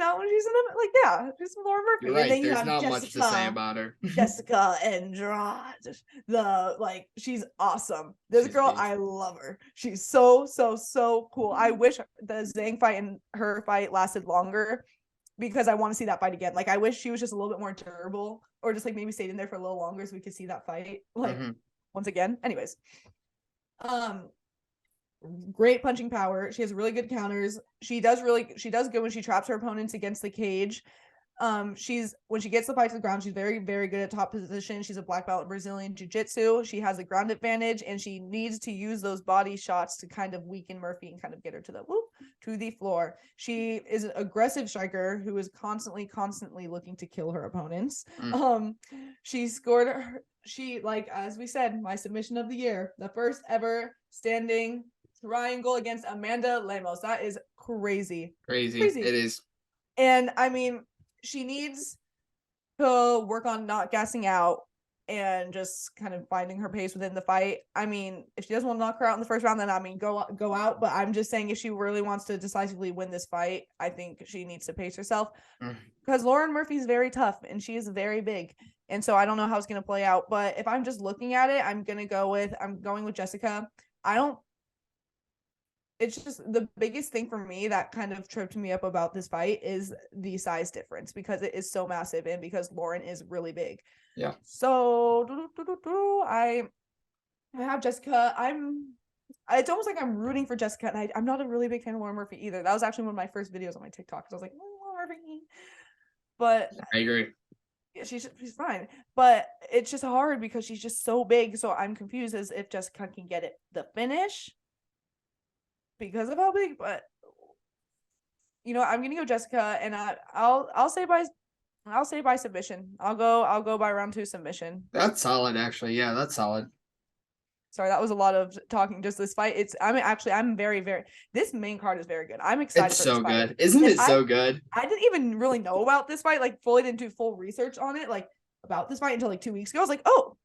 And right. then There's not much to say about her. Jessica Andrade. She's awesome. This girl, I love her. She's so cool. I wish the Zhang fight and her fight lasted longer because I want to see that fight again. Like, I wish she was just a little bit more durable or just like maybe stayed in there for a little longer so we could see that fight once again. Anyways, great punching power. She has really good counters. She does good when she traps her opponents against the cage. When she gets the fight to the ground, she's very, very good at top position. She's a black belt in Brazilian Jiu-Jitsu. She has a ground advantage, and she needs to use those body shots to kind of weaken Murphy and kind of get her to the floor. She is an aggressive striker who is constantly looking to kill her opponents. As we said, my submission of the year, the first ever standing triangle against Amanda Lemos. That is crazy. Crazy. It is. And I mean, she needs to work on not gassing out and just kind of finding her pace within the fight. I mean, if she doesn't want to knock her out in the first round, then go out. But I'm just saying, if she really wants to decisively win this fight, I think she needs to pace herself because Lauren Murphy's very tough and she is very big. And so I don't know how it's going to play out. But if I'm just looking at it, I'm going with Jessica. It's just the biggest thing for me that kind of tripped me up about this fight is the size difference because it is so massive and because Lauren is really big. Yeah. So I have Jessica. It's almost like I'm rooting for Jessica, and I'm not a really big fan of Lauren Murphy either. That was actually one of my first videos on my TikTok because I was like, Lauren Murphy. But I agree. Yeah, she's fine. But it's just hard because she's just so big. So I'm confused as if Jessica can get it the finish because of how big, but I'm gonna go Jessica, and I'll say by submission. I'll go by round 2 submission. That's solid, actually. Yeah, that's solid. Sorry, that was a lot of talking. Just this fight. I'm very, very. This main card is very good. I'm excited It's for this so fight. good. Isn't And it so good? I didn't even really know about this fight. Like, fully didn't do full research on it. Like about this fight until like 2 weeks ago. I was like, oh,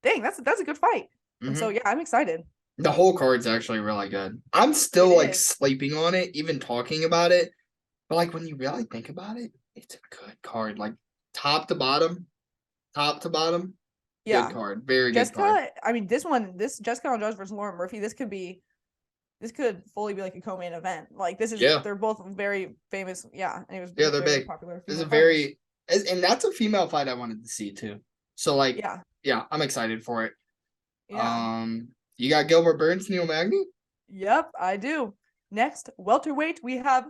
dang, that's a good fight. And so Hmm. yeah, I'm excited. The whole card's actually really good. I'm It still like is. sleeping on it, even talking about it. But like when you really think about it, it's a good card. Like top to bottom, top to bottom, good Yeah. card. Very good card. Jessica, I mean, this Jessica Andrade versus Lauren Murphy, this could fully be like a co-main event. Like Yeah. they're both very famous. Yeah, and it was Yeah, they're very big. popular It's a female fighters. very and that's a female fight I wanted to see too. So like, Yeah, yeah, I'm excited for it. yeah. You got Gilbert Burns, Neil Magny? Yep, I do. Next, welterweight, we have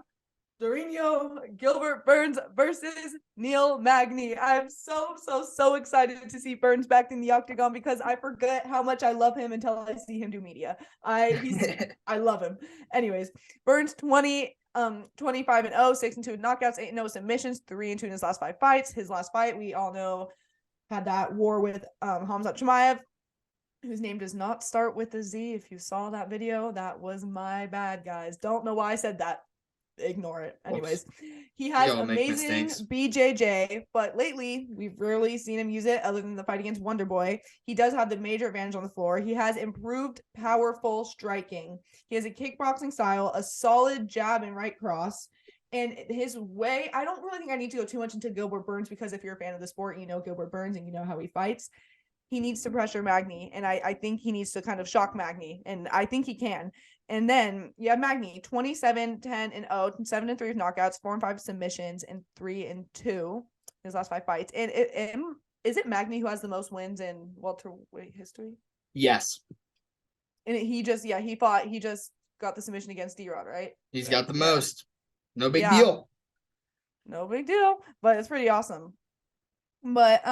Dorino Gilbert Burns versus Neil Magny. I'm so excited to see Burns back in the octagon because I forget how much I love him until I see him do media. I love him. Anyways, Burns 25-0, 6-2 knockouts, 8-0 submissions, 3-2 in his last 5 fights. His last fight, we all know, had that war with Khamzat Chimaev, whose name does not start with a Z. If you saw that video, that was my bad, guys. Don't know why I said that. Ignore it. Anyways, he has amazing mistakes. BJJ, but lately we've rarely seen him use it other than the fight against Wonderboy. He does have the major advantage on the floor. He has improved powerful striking. He has a kickboxing style, a solid jab and right cross. And his way, I don't really think I need to go too much into Gilbert Burns because if you're a fan of the sport, you know Gilbert Burns and you know how he fights. He needs to pressure Magny, and I think he needs to kind of shock Magny, and I think he can. And then you have Magny, 27, 10, and 0, 7 and 3 with knockouts, 4 and 5 submissions, and 3 and 2 his last 5 fights. And is it Magny who has the most wins in welterweight history? Yes. And he just got the submission against D-Rod, right? He's So, got the yeah. most. No big Yeah. deal. No big deal, but it's pretty awesome. But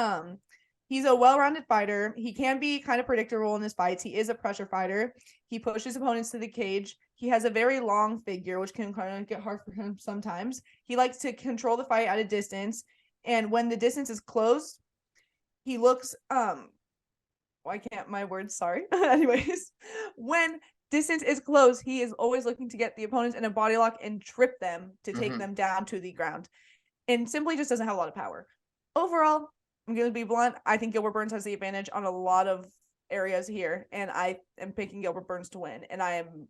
he's a well-rounded fighter. He can be kind of predictable in his fights. He is a pressure fighter. He pushes opponents to the cage. He has a very long figure, which can kind of get hard for him sometimes. He likes to control the fight at a distance, and when the distance is closed, he looks why can't my words, sorry. Anyways, when distance is close, he is always looking to get the opponents in a body lock and trip them to take them down to the ground. And simply just doesn't have a lot of power. Overall, I'm going to be blunt. I think Gilbert Burns has the advantage on a lot of areas here, and I am picking Gilbert Burns to win, and I am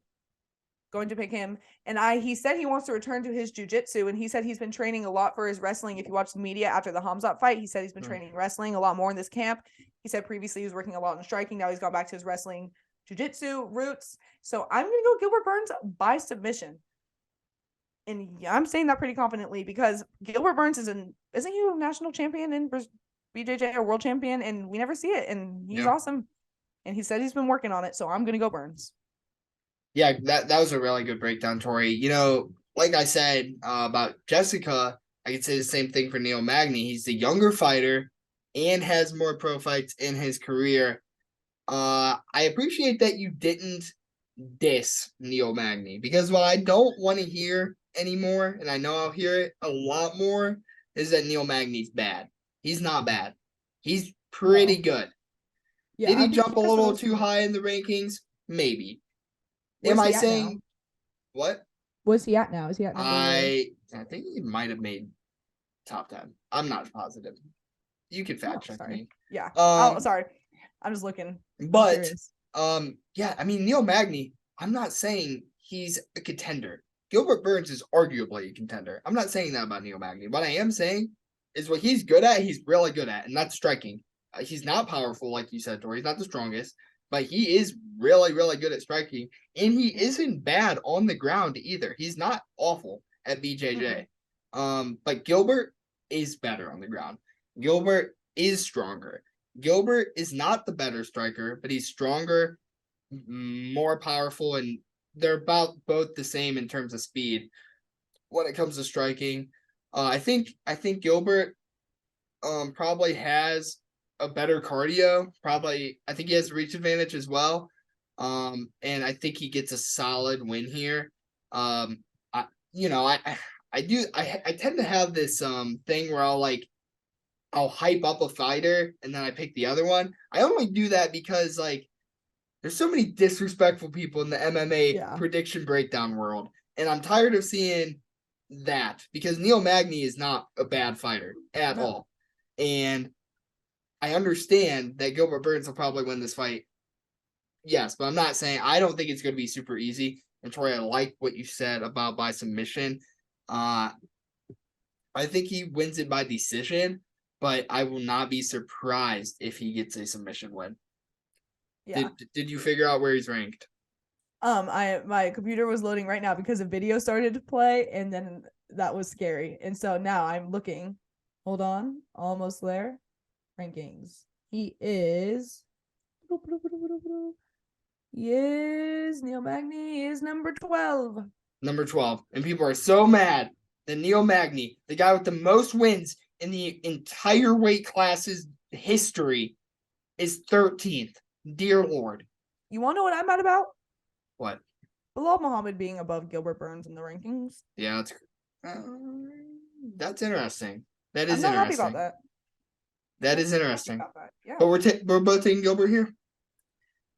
going to pick him. And he said he wants to return to his jiu-jitsu, and he said he's been training a lot for his wrestling. If you watch the media after the Khamzat fight, he said he's been training wrestling a lot more in this camp. He said previously he was working a lot on striking. Now he's gone back to his wrestling jiu-jitsu roots. So I'm going to go Gilbert Burns by submission. And yeah, I'm saying that pretty confidently because Gilbert Burns isn't he a national champion in BJJ or world champion? And we never see it. And he's awesome. And he said he's been working on it. So I'm going to go Burns. Yeah, that was a really good breakdown, Tori. You know, like I said about Jessica, I could say the same thing for Neil Magny. He's the younger fighter and has more pro fights in his career. I appreciate that you didn't diss Neil Magny because what I don't want to hear anymore, and I know I'll hear it a lot more, is that Neil Magny's bad. He's not bad. He's pretty good. Yeah, Did he jump a little too high in the rankings? Maybe. Am I saying what? Where's he at now? Is he at number? I think he might have made top 10. I'm not positive. You can fact check me. Yeah. Sorry. I'm just looking. But yeah, I mean Neil Magny, I'm not saying he's a contender. Gilbert Burns is arguably a contender. I'm not saying that about Neil Magny. What I am saying is what he's good at, he's really good at, and that's striking. He's not powerful, like you said, Tori. He's not the strongest, but he is really, really good at striking, and he isn't bad on the ground either. He's not awful at BJJ. But Gilbert is better on the ground. Gilbert is stronger. Gilbert is not the better striker, but he's stronger, more powerful, and they're about both the same in terms of speed when it comes to striking. I think Gilbert probably has a better cardio. Probably, I think he has reach advantage as well. And I think he gets a solid win here. I tend to have this thing where I'll hype up a fighter and then I pick the other one. I only do that because like there's so many disrespectful people in the MMA Yeah. prediction breakdown world. And I'm tired of seeing that because Neil Magny is not a bad fighter at all. And I understand that Gilbert Burns will probably win this fight. Yes, but I'm not saying I don't think it's going to be super easy. And Troy, I like what you said about by submission. I think he wins it by decision, but I will not be surprised if he gets a submission win. Yeah. Did you figure out where he's ranked? My computer was loading right now because a video started to play, and then that was scary. And so now I'm looking. Hold on, almost there. Rankings. He is Neil Magny is number 12. Number 12. And people are so mad that Neil Magny, the guy with the most wins in the entire weight class's history, is 13th. Dear Lord. You want to know what I'm mad about? What? Bilal Muhammad being above Gilbert Burns in the rankings. Yeah, that's interesting. That is I'm not interesting. happy about that. That is interesting. That. Yeah. But we're both taking Gilbert here?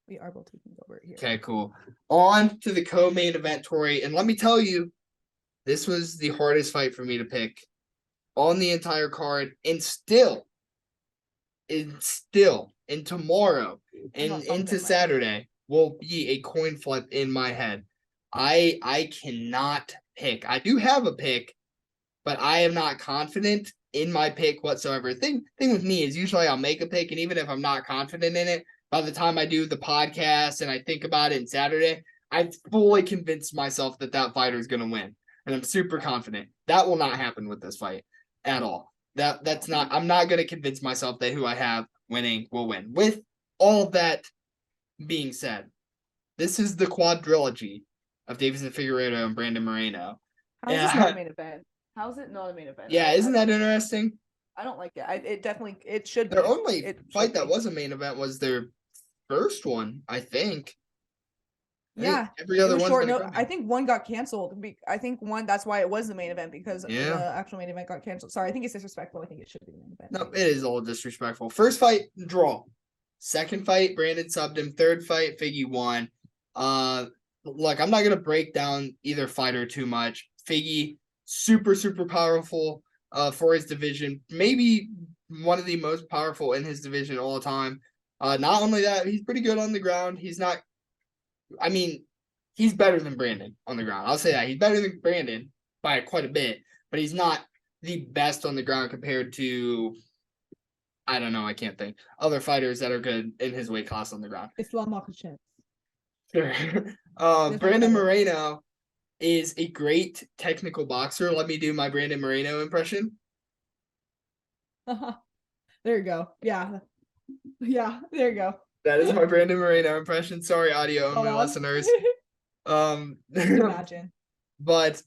We are both taking Gilbert here. Okay, cool. On to the co-main event, Tori. And let me tell you, this was the hardest fight for me to pick on the entire card. And still, and tomorrow and into Saturday will be a coin flip in my head. I cannot pick. I do have a pick, but I am not confident in my pick whatsoever. Thing with me is usually I'll make a pick, and even if I'm not confident in it, by the time I do the podcast and I think about it on Saturday, I've fully convinced myself that fighter is going to win, and I'm super confident. That will not happen with this fight at all. That's not. I'm not going to convince myself that who I have winning will win. With all of that being said, this is the quadrilogy of Deiveson, Figueiredo, and Brandon Moreno. How is this not a main event? How is it not a main event? Yeah, isn't that interesting? I don't like it. It should be. Their only fight that was a main event was their first one, I think. Yeah, every other one. Short note. I think one got canceled. I think one. That's why it was the main event because the actual main event got canceled. Sorry, I think it's disrespectful. I think it should be the main event. No, it is a little disrespectful. First fight, draw. Second fight, Brandon subbed him. Third fight, Figgy won. Look, I'm not gonna break down either fighter too much. Figgy, super powerful. For his division, maybe one of the most powerful in his division all the time. Not only that, he's pretty good on the ground. He's not. I mean, he's better than Brandon on the ground. I'll say that. He's better than Brandon by quite a bit, but he's not the best on the ground compared to, I don't know, I can't think, other fighters that are good in his weight class on the ground. Islam Makhachev. Sure. Brandon Moreno is a great technical boxer. Let me do my Brandon Moreno impression. There you go. Yeah, there you go. That is my Brandon Moreno impression. Sorry, audio only listeners. Imagine. But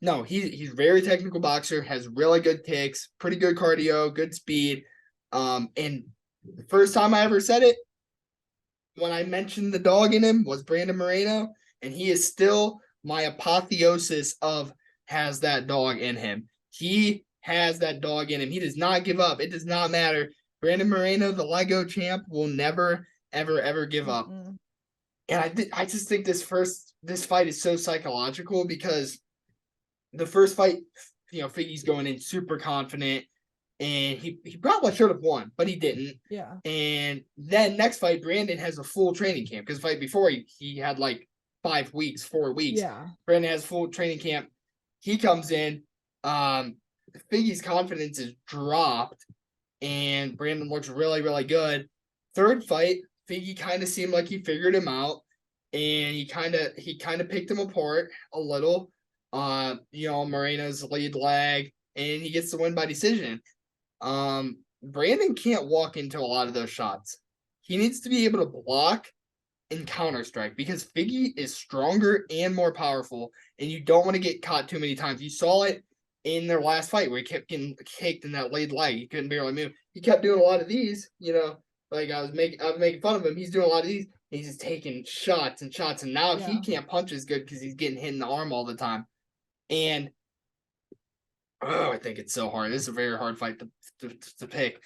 no, he's very technical boxer, has really good kicks, pretty good cardio, good speed. And the first time I ever said it, when I mentioned the dog in him, was Brandon Moreno, and he is still my apotheosis of has that dog in him. He has that dog in him. He does not give up. It does not matter. Brandon Moreno, the Lego champ, will never, ever give up. Mm-hmm. And I just think this fight is so psychological because the first fight, Figgy's going in super confident, and he probably should have won, but he didn't. Yeah. And then next fight, Brandon has a full training camp because the fight before he had like 4 weeks. Yeah. Brandon has full training camp. He comes in. Figgy's confidence is dropped, and Brandon looks really good. Third fight, Figgy kind of seemed like he figured him out, and he kind of picked him apart a little. Moreno's lead leg, and he gets the win by decision. Brandon can't walk into a lot of those shots. He needs to be able to block and counter strike because Figgy is stronger and more powerful, and you don't want to get caught too many times. You saw it in their last fight where he kept getting kicked in that lead leg. He couldn't barely move. He kept doing a lot of these, like I was making fun of him. He's doing a lot of these. He's just taking shots, and now he can't punch as good because he's getting hit in the arm all the time. And I think it's so hard. This is a very hard fight to pick.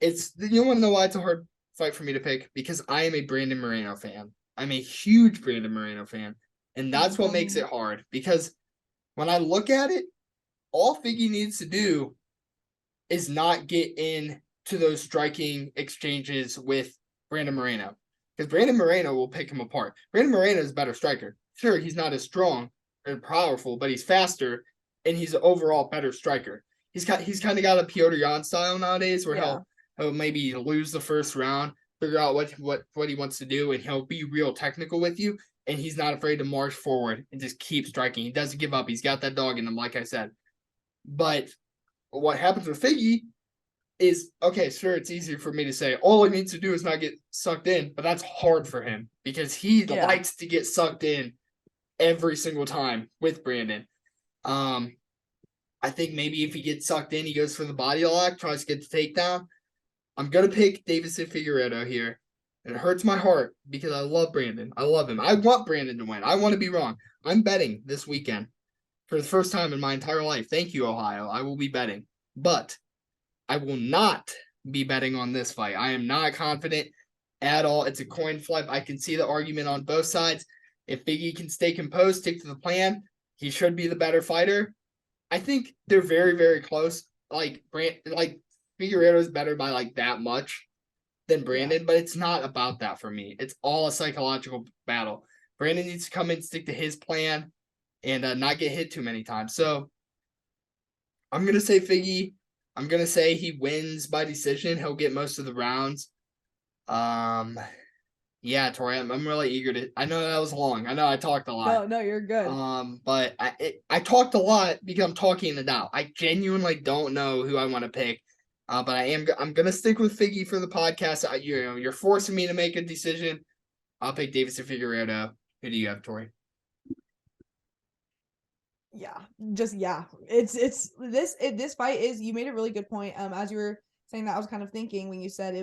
You want to know why it's a hard fight for me to pick because I am a Brandon Moreno fan. I'm a huge Brandon Moreno fan. And that's what makes it hard because when I look at it, all Figgy needs to do is not get into those striking exchanges with Brandon Moreno. Because Brandon Moreno will pick him apart. Brandon Moreno is a better striker. Sure, he's not as strong or powerful, but he's faster and he's an overall better striker. He's kind of got a Petr Yan style nowadays where he'll maybe lose the first round, figure out what he wants to do, and he'll be real technical with you. And he's not afraid to march forward and just keep striking. He doesn't give up. He's got that dog in him, like I said. But what happens with Figgy is, okay, sure, it's easier for me to say, all he needs to do is not get sucked in, but that's hard for him because he likes to get sucked in every single time with Brandon. I think maybe if he gets sucked in, he goes for the body lock, tries to get the takedown. I'm going to pick Deiveson Figueiredo here. And it hurts my heart because I love Brandon. I love him. I want Brandon to win. I want to be wrong. I'm betting this weekend for the first time in my entire life. Thank you, Ohio. I will be betting. But I will not be betting on this fight. I am not confident at all. It's a coin flip. I can see the argument on both sides. If Figgy can stay composed, stick to the plan, he should be the better fighter. I think they're very, very close. Like Figueiredo is better by like that much than Brandon, but it's not about that for me. It's all a psychological battle. Brandon needs to come in, stick to his plan, and not get hit too many times. So I'm going to say Figgy. I'm going to say he wins by decision. He'll get most of the rounds. Yeah, Tori, I'm really eager to. I know that was long. I know I talked a lot. No, you're good. But I talked a lot because I'm talking it out. I genuinely don't know who I want to pick. But I'm gonna stick with Figgy for the podcast. You're forcing me to make a decision. I'll pick Deiveson Figueiredo. Who do you have, Tori? It's this fight is. You made a really good point. As you were saying that, I was kind of thinking when you said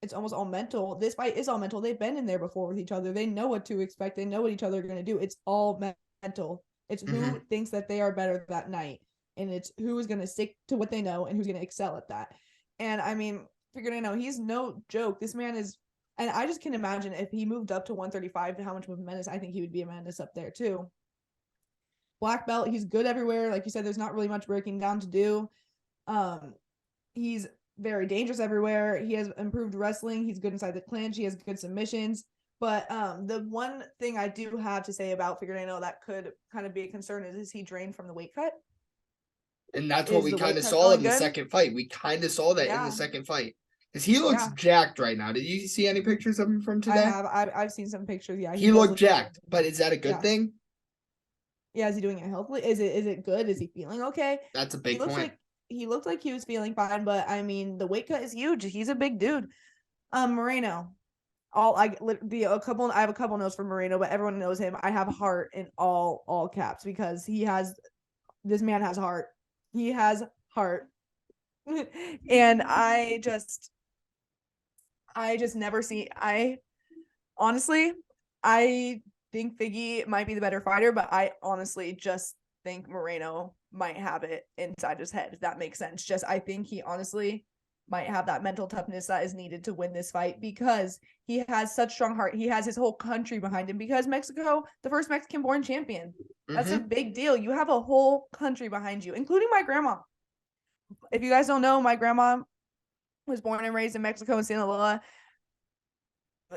it's almost all mental. This fight is all mental. They've been in there before with each other. They know what to expect. They know what each other are gonna do. It's all mental. It's who thinks that they are better that night. And it's who is going to stick to what they know and who's going to excel at that. And I mean, he's no joke. This man is, and I just can imagine if he moved up to 135, how much of a menace. I think he would be a menace up there too. Black belt, he's good everywhere. Like you said, there's not really much breaking down to do. He's very dangerous everywhere. He has improved wrestling. He's good inside the clinch. He has good submissions. But the one thing I do have to say about Figueiredo that could kind of be a concern is he drained from the weight cut? And that's what we kind of saw in the second fight. We kind of saw that in the second fight. Because he looks jacked right now. Did you see any pictures of him from today? I've seen some pictures. Yeah, he looked jacked. But is that a good thing? Yeah, is he doing it healthily? Is it good? Is he feeling okay? That's a big point. He looked like he was feeling fine, but I mean, the weight cut is huge. He's a big dude. Moreno. I have a couple notes for Moreno, but everyone knows him. I have heart in all caps because this man has heart. He has heart. And I just never see. I think Figgy might be the better fighter, but I honestly just think Moreno might have it inside his head, if that makes sense. I think he honestly might have that mental toughness that is needed to win this fight because he has such strong heart. He has his whole country behind him because Mexico, the first Mexican-born champion. That's a big deal. You have a whole country behind you, including my grandma. If you guys don't know, my grandma was born and raised in Mexico in Sinaloa.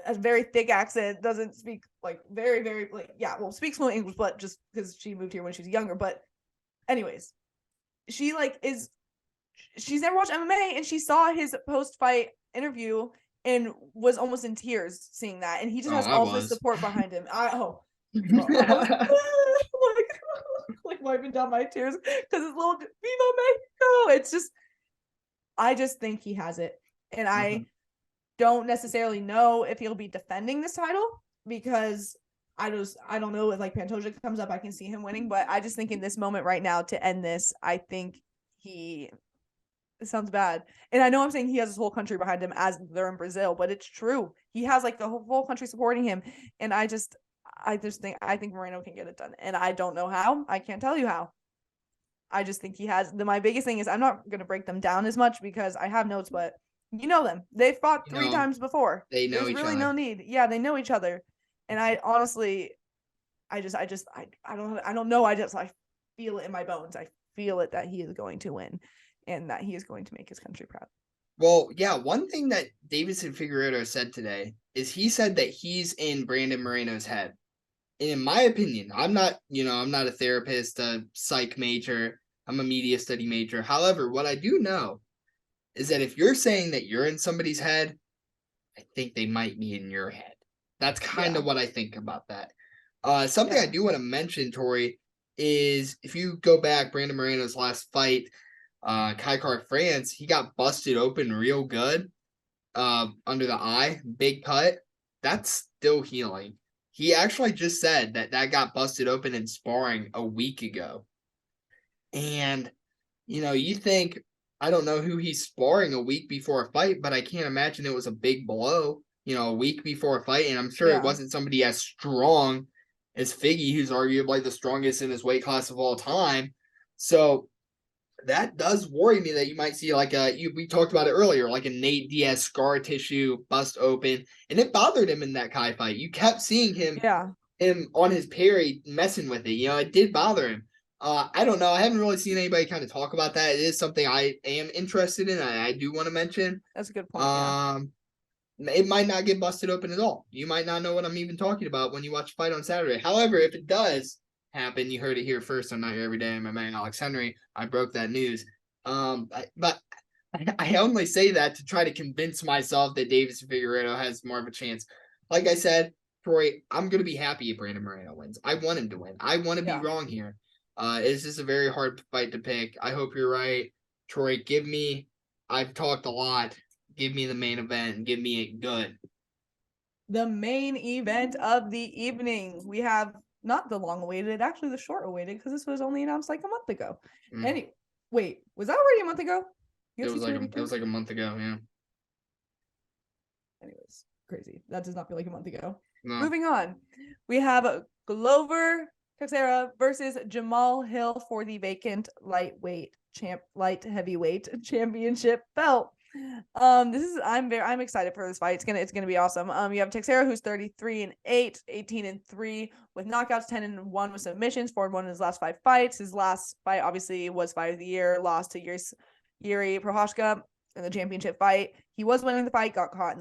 A very thick accent, doesn't speak very, very speaks fluent English, but just because she moved here when she was younger. But anyways, she's never watched MMA and she saw his post-fight interview and was almost in tears seeing that. And he just has all this support behind him. I was wiping down my tears because it's little Viva Mexico. It's just, I just think he has it. And I don't necessarily know if he'll be defending this title because I don't know if Pantoja comes up, I can see him winning, but I just think in this moment right now to end this, I think it sounds bad. And I know I'm saying he has his whole country behind him as they're in Brazil, but it's true. He has the whole country supporting him. And I think Moreno can get it done. And I don't know how. I can't tell you how. I just think he has. My biggest thing is I'm not going to break them down as much because I have notes, but You know them. They fought You 3 know, times before. they know There's each really other. no need. Yeah, they know each other. And I honestly, I don't know. I feel it in my bones. I feel it that he is going to win and that he is going to make his country proud. Well, yeah, one thing that Deiveson Figueiredo said today is he said that he's in Brandon Moreno's head. And in my opinion, I'm not a therapist, a psych major, I'm a media study major. However, what I do know is that if you're saying that you're in somebody's head, I think they might be in your head. That's kind of what I think about that. Something I do want to mention, Tori, is if you go back, Brandon Moreno's last fight, Kai France, he got busted open real good under the eye, big cut. That's still healing. He actually just said that got busted open in sparring a week ago. And, you think, I don't know who he's sparring a week before a fight, but I can't imagine it was a big blow, a week before a fight. And I'm sure it wasn't somebody as strong as Figgy, who's arguably the strongest in his weight class of all time. So that does worry me that you might see we talked about it earlier, like a Nate Diaz scar tissue bust open. And it bothered him in that Kai fight. You kept seeing him on his parry messing with it. It did bother him. I don't know. I haven't really seen anybody kind of talk about that. It is something I am interested in. I do want to mention. That's a good point. It might not get busted open at all. You might not know what I'm even talking about when you watch a fight on Saturday. However, if it does happen, you heard it here first on Not Your Everyday MMA. Alex Henry. I broke that news. But I only say that to try to convince myself that Deiveson Figueiredo has more of a chance. Like I said, Troy, I'm going to be happy if Brandon Moreno wins. I want him to win. I want to be wrong here. It's just a very hard fight to pick. I hope you're right. Troy, I've talked a lot. Give me the main event and give me it good. The main event of the evening. We have not the long awaited, actually the short awaited, because this was only announced like a month ago. Anyway, wait, was that already a month ago? It was like a month ago, yeah. Anyways, crazy. That does not feel like a month ago. No. Moving on. We have Glover Teixeira versus Jamal Hill for the vacant light heavyweight championship belt. I'm excited for this fight. It's gonna be awesome. You have Teixeira, who's 33-8, 18-3 with knockouts, 10-1 with submissions, 4-1 in his last 5 fights. His last fight obviously was fight of the year, lost to Yuri Prochazka in the championship fight. He was winning the fight, got caught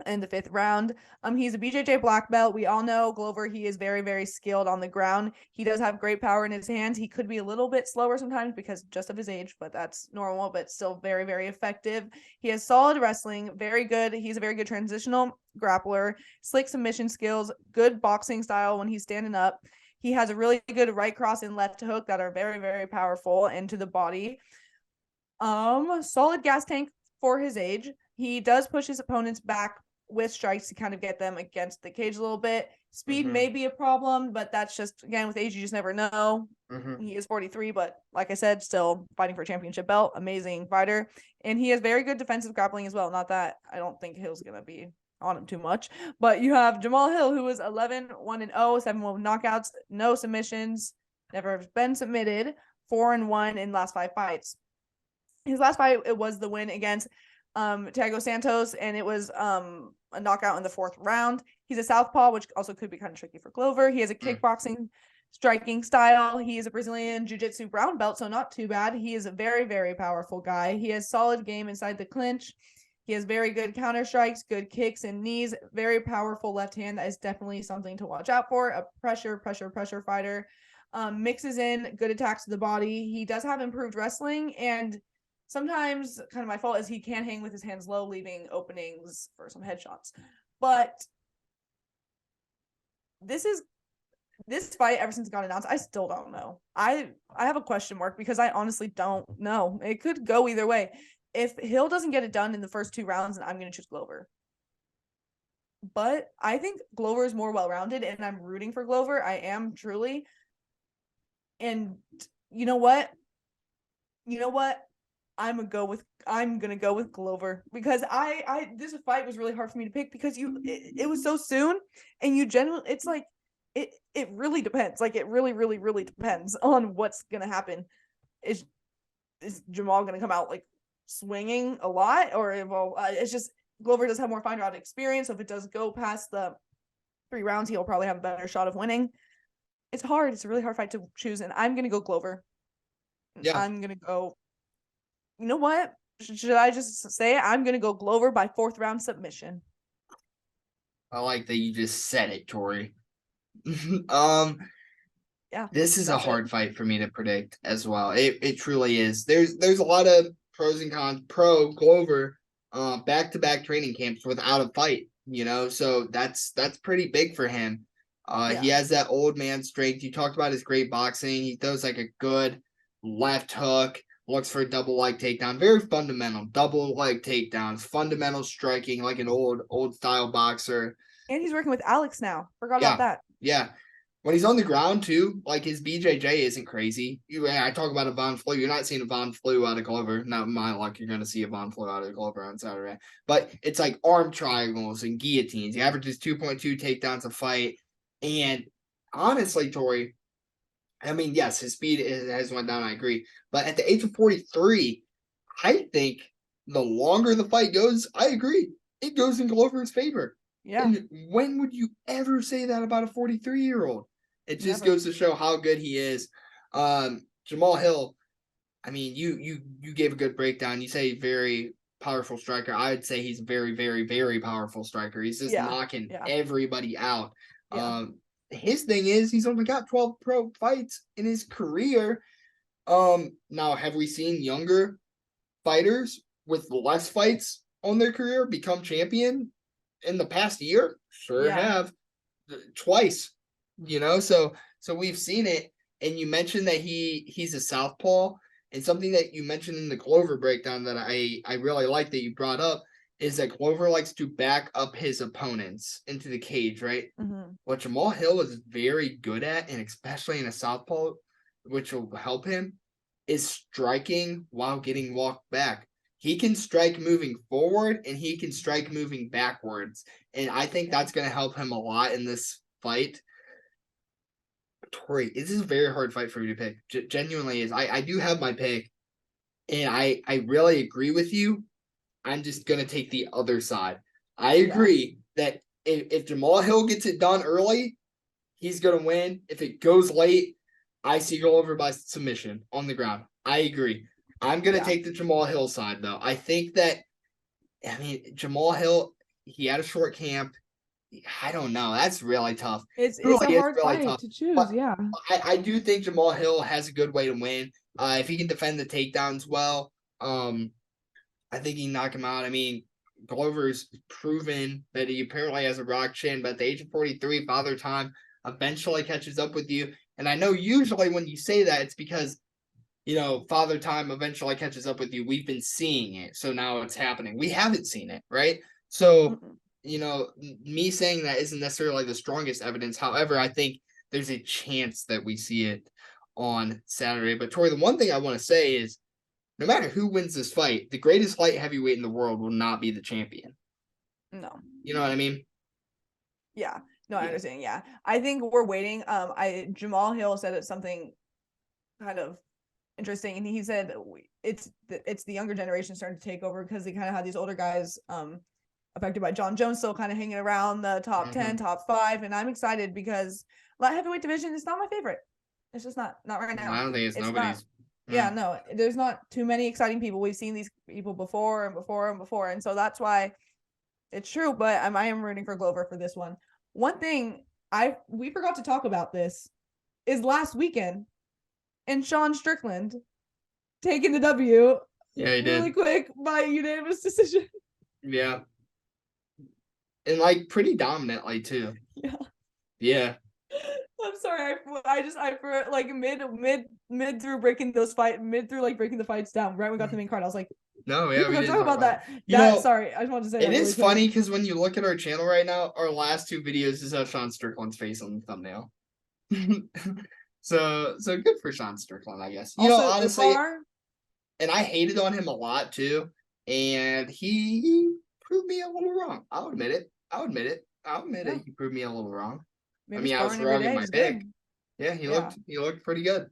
in the 5th round. He's a BJJ black belt. We all know Glover. He is very, very skilled on the ground. He does have great power in his hands. He could be a little bit slower sometimes because just of his age, but that's normal, but still very, very effective. He has solid wrestling, very good. He's a very good transitional grappler, slick submission skills, good boxing style when he's standing up. He has a really good right cross and left hook that are very, very powerful into the body. Solid gas tank for his age. He does push his opponents back with strikes to kind of get them against the cage a little bit. Speed may be a problem, but that's just, again, with age, you just never know. He is 43, but like I said, still fighting for a championship belt. Amazing fighter. And he has very good defensive grappling as well. Not that I don't think Hill's going to be on him too much, but you have Jamal Hill, who is 11-1-0, 7-1 knockouts, no submissions, never been submitted, 4-1 in last 5 fights. His last fight, it was the win against Thiago Santos, and it was a knockout in the 4th round. He's a southpaw, which also could be kind of tricky for Glover. He has a kickboxing striking style. He is a Brazilian jiu-jitsu brown belt, so not too bad. He is a very, very powerful guy. He has solid game inside the clinch. He has very good counter strikes, good kicks and knees, very powerful left hand. That is definitely something to watch out for. A pressure fighter. Mixes in good attacks to the body. He does have improved wrestling, and sometimes kind of my fault is he can hang with his hands low, leaving openings for some headshots. But this fight, ever since it got announced, I still don't know. I have a question mark because I honestly don't know. It could go either way. If Hill doesn't get it done in the first 2 rounds, then I'm going to choose Glover. But I think Glover is more well-rounded, and I'm rooting for Glover. I am, truly. And you know what? I'm gonna go with Glover because this fight was really hard for me to pick because it was so soon, and it's like it really depends. Like it really, really, really depends on what's gonna happen. Is Jamal gonna come out like swinging a lot, or it's just Glover does have more 5-round experience. So if it does go past the 3 rounds, he'll probably have a better shot of winning. It's hard. It's a really hard fight to choose, and I'm gonna go Glover. Yeah. I'm gonna go. You know what? Should I just say it? I'm gonna go Glover by 4th round submission. I like that you just said it, Tori. Yeah. This is a hard fight for me to predict as well. It truly is. There's a lot of pros and cons. Pro Glover, back-to-back training camps without a fight. So that's pretty big for him. He has that old man strength. You talked about his great boxing. He throws like a good left hook, looks for a double leg takedown. Very fundamental. Double leg takedowns, fundamental striking like an old style boxer. And he's working with Alex now. Forgot about that. Yeah. When he's on the ground too, like his BJJ isn't crazy. I talk about a Von Flue. You're not seeing a Von Flue out of Glover. Not in my luck, you're going to see a Von Flue out of Glover on Saturday. But it's like arm triangles and guillotines. He averages 2.2 takedowns a fight. And honestly, Tori, I mean, yes, his speed has went down. I agree. But at the age of 43, I think the longer the fight goes, I agree. It goes in Glover's favor. Yeah. And when would you ever say that about a 43-year-old? It just Never. goes to show how good he is. Jamal Hill, I mean, you gave a good breakdown. You say very powerful striker. I would say he's a very, very, very powerful striker. He's just knocking everybody out. Yeah. His thing is he's only got 12 pro fights in his career. Now, have we seen younger fighters with less fights on their career become champion in the past year? Sure have. Twice. So we've seen it. And you mentioned that he's a southpaw, and something that you mentioned in the Glover breakdown that I really like that you brought up is that Glover likes to back up his opponents into the cage, right? Mm-hmm. What Jamal Hill is very good at, and especially in a southpaw, which will help him, is striking while getting walked back. He can strike moving forward, and he can strike moving backwards. And I think that's going to help him a lot in this fight. Tori, this is a very hard fight for me to pick. Genuinely is. I do have my pick, and I really agree with you. I'm just going to take the other side. I agree that if Jamal Hill gets it done early, he's going to win. If it goes late, I see Glover by submission on the ground. I agree. I'm going to take the Jamal Hill side, though. I think that, Jamal Hill, he had a short camp. I don't know. That's really tough. It's a hard fight to choose, but I do think Jamal Hill has a good way to win. If he can defend the takedowns well, I think he can knock him out. Glover's proven that he apparently has a rock chin, but at the age of 43, Father Time eventually catches up with you. And I know usually when you say that, it's because, Father Time eventually catches up with you. We've been seeing it, so now it's happening. We haven't seen it, right? So, me saying that isn't necessarily the strongest evidence. However, I think there's a chance that we see it on Saturday. But, Tori, the one thing I want to say is, no matter who wins this fight, the greatest light heavyweight in the world will not be the champion. No. You know what I mean? Yeah. No, I understand. Yeah. I think we're waiting. Jamal Hill said something kind of interesting, and he said it's the younger generation starting to take over because they kind of had these older guys affected by Jon Jones still kind of hanging around the top 10, top 5, and I'm excited because light heavyweight division is not my favorite. It's just not right now. I don't think it's nobody's. Yeah, no, there's not too many exciting people. We've seen these people before and before and before. And so that's why it's true. But I am rooting for Glover for this one. One thing we forgot to talk about this is last weekend and Sean Strickland taking the W. Yeah, he did. Really quick by unanimous decision. Yeah. And pretty dominantly too. Yeah. Yeah. I'm sorry. I for mid through breaking the fights down. Right when we got the main card, I was like, no, yeah, we didn't talk about that. Sorry, I just wanted to say it is really funny because when you look at our channel right now, our last 2 videos just have Sean Strickland's face on the thumbnail. so good for Sean Strickland, I guess. Honestly, and I hated on him a lot too, and he proved me a little wrong. I'll admit it. He proved me a little wrong. Maybe I was wrong in my pick. Yeah, he looked pretty good.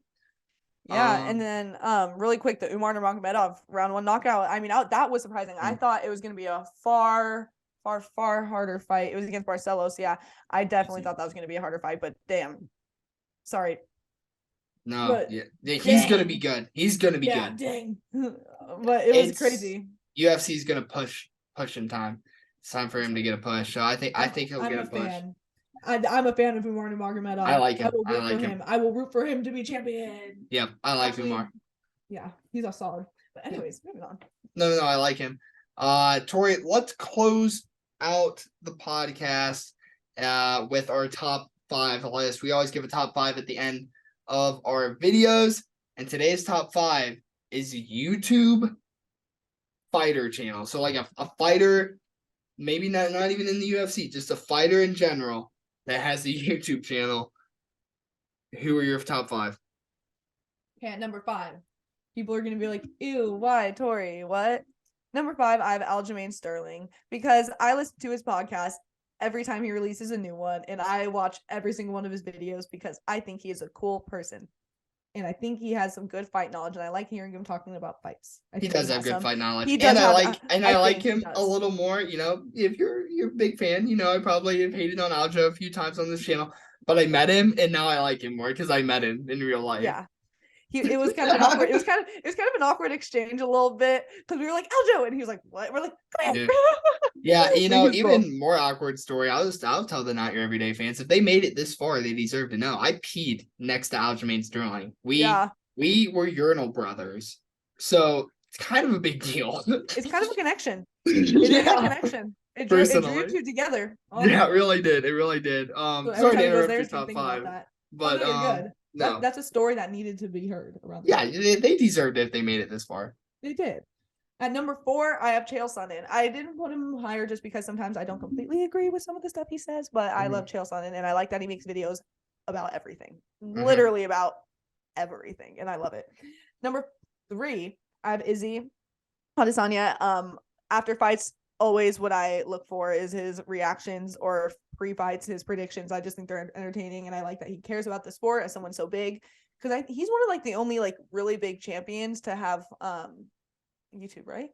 Yeah, and then really quick, the Umar Nurmagomedov round 1 knockout. I mean, that was surprising. I thought it was going to be a far harder fight. It was against Barcelos. Yeah, I definitely thought that was going to be a harder fight, but damn. Sorry. No, But yeah, he's gonna be good. He's gonna be yeah, good. dang. But it was crazy. UFC's gonna push in time. It's time for him to get a push. So I think he'll get a push. Fan. I'm a fan of Umar Nurmagomedov. I like him. I will root for him. I will root for him to be champion. Yep, I like Umar. Yeah, he's a solid. But anyways, moving on. No, I like him. Tori, let's close out the podcast with our top 5 list. We always give a top 5 at the end of our videos, and today's top 5 is YouTube fighter channel. So like a fighter, maybe not even in the UFC, just a fighter in general that has a YouTube channel. Who are your top 5? Okay, at number 5. People are gonna be like, ew, why, Tori? What? Number 5, I have Aljamain Sterling, because I listen to his podcast every time he releases a new one, and I watch every single one of his videos because I think he is a cool person. And I think he has some good fight knowledge, and I like hearing him talking about fights. He does have good fight knowledge. He does I like him a little more. You know, if you're a big fan, you know, I probably have hated on Aljo a few times on this channel, but I met him, and now I like him more because I met him in real life. Yeah. It was kind of an awkward. It was kind of an awkward exchange a little bit because we were like Aljo, and he was like, "What?" We're like, "Come here." Yeah, you know, even more awkward story. I'll tell the Not Your Everyday fans, if they made it this far, they deserve to know. I peed next to Aljamain Sterling. We were urinal brothers, so it's kind of a big deal. It's kind of a connection. It is a connection. It drew you two together. Oh. Yeah, it really did. It really did. So sorry to interrupt your top 5, but good. No, that's a story that needed to be heard around. Yeah, they deserved it if they made it this far. They did. At number 4, I have Chael Sonnen. I didn't put him higher just because sometimes I don't completely agree with some of the stuff he says, but I love Chael Sonnen, and I like that he makes videos about everything, literally about everything, and I love it. Number 3, I have Izzy Adesanya. After fights, always what I look for is his reactions or pre-fights, his predictions. I just think they're entertaining, and I like that he cares about the sport as someone so big, because he's one of like the only like really big champions to have YouTube, right?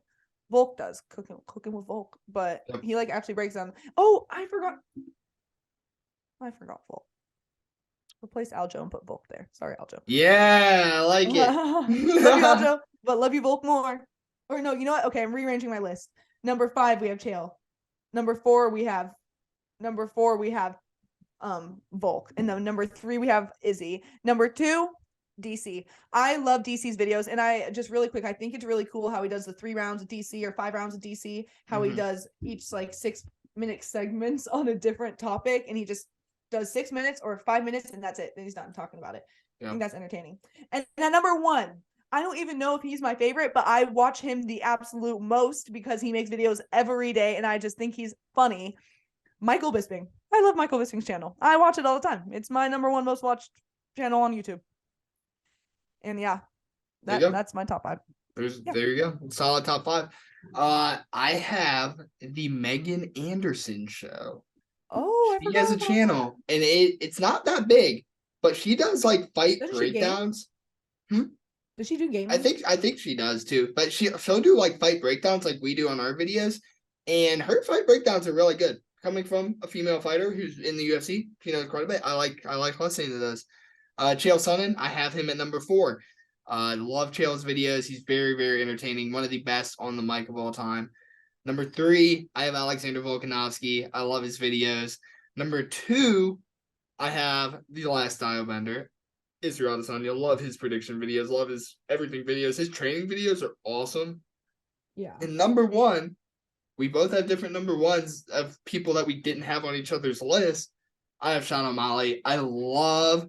Volk does cooking with Volk, but he like actually breaks down. Oh, I forgot Volk. Replace Aljo and put Volk there. Sorry, Aljo. Yeah, I like it. Love you, Aljo, but love you, Volk, more. Or no, you know what? Okay, I'm rearranging my list. Number 5, we have Chael. Number 4, we have Volk. And then number 3, we have Izzy. Number 2, DC. I love DC's videos, and I just really quick, I think it's really cool how he does the 3 rounds of DC or 5 rounds of DC, how he does each like 6-minute segments on a different topic, and he just does 6 minutes or 5 minutes, and that's it. Then he's done talking about it. I think that's entertaining. And at number 1, I don't even know if he's my favorite, but I watch him the absolute most because he makes videos every day, and I just think he's funny. Michael Bisping. I love Michael Bisping's channel. I watch it all the time. It's my number 1 most watched channel on YouTube. And yeah, that's my top 5. There you go. Solid top 5. I have the Megan Anderson show. Oh, she has a channel, and it's not that big, but she does like fight breakdowns. Does she do gaming? I think she does too, but she'll do like fight breakdowns like we do on our videos, and her fight breakdowns are really good. Coming from a female fighter who's in the UFC, she knows quite a bit. I like listening to those. Chael Sonnen, I have him at number 4. Love Chael's videos. He's very, very entertaining. One of the best on the mic of all time. Number 3, I have Alexander Volkanovski. I love his videos. Number 2, I have The Last Stylebender. Ciryl Gane. Love his prediction videos. Love his everything videos. His training videos are awesome. Yeah. And number 1, we both have different number 1s of people that we didn't have on each other's list. I have Sean O'Malley. I love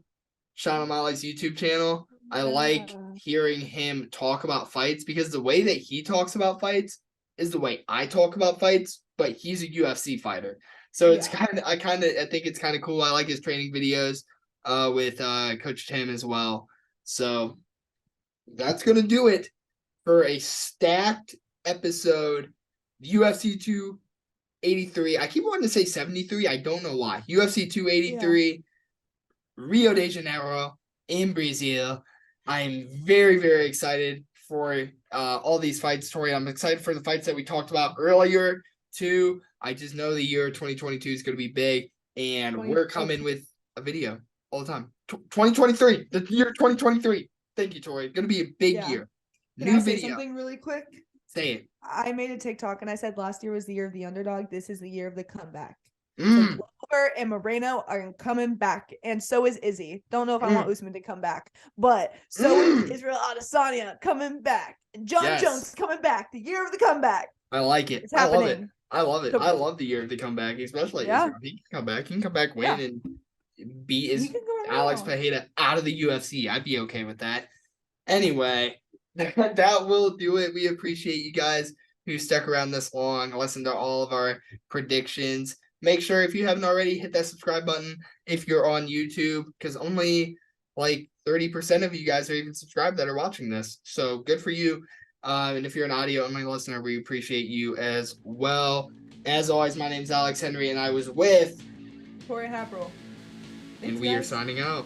Sean O'Malley's YouTube channel. I like hearing him talk about fights because the way that he talks about fights is the way I talk about fights, but he's a UFC fighter. So it's I think it's kind of cool. I like his training videos with Coach Tim as well. So that's going to do it for a stacked episode. UFC 283. I keep wanting to say 73. I don't know why. UFC 283, Rio de Janeiro in Brazil. I'm very, very excited for all these fights, Tori. I'm excited for the fights that we talked about earlier, too. I just know the year 2022 is going to be big, and we're coming with a video all the time. 2023, the year 2023. Thank you, Tori. Going to be a big year. Can I say something really quick? Say it. I made a TikTok and I said last year was the year of the underdog. This is the year of the comeback. So Glover and Moreno are coming back, and so is Izzy. Don't know if I want Usman to come back, but so is Israel Adesanya coming back, and Jon Jones coming back. The year of the comeback. I like it. It's happening. I love it. I love the year of the comeback, especially Israel. He can come back. He can come back, win, and beat Alex Fiziev out of the UFC. I'd be okay with that. Anyway, that will do it. We appreciate you guys who stuck around this long, listen to all of our predictions. Make sure, if you haven't already, hit that subscribe button if you're on YouTube, because only like 30% of you guys are even subscribed that are watching this. So good for you. And if you're an audio-only listener, we appreciate you as well. As always, my name's Alex Henry, and I was with Tori Haprel. And we are signing out.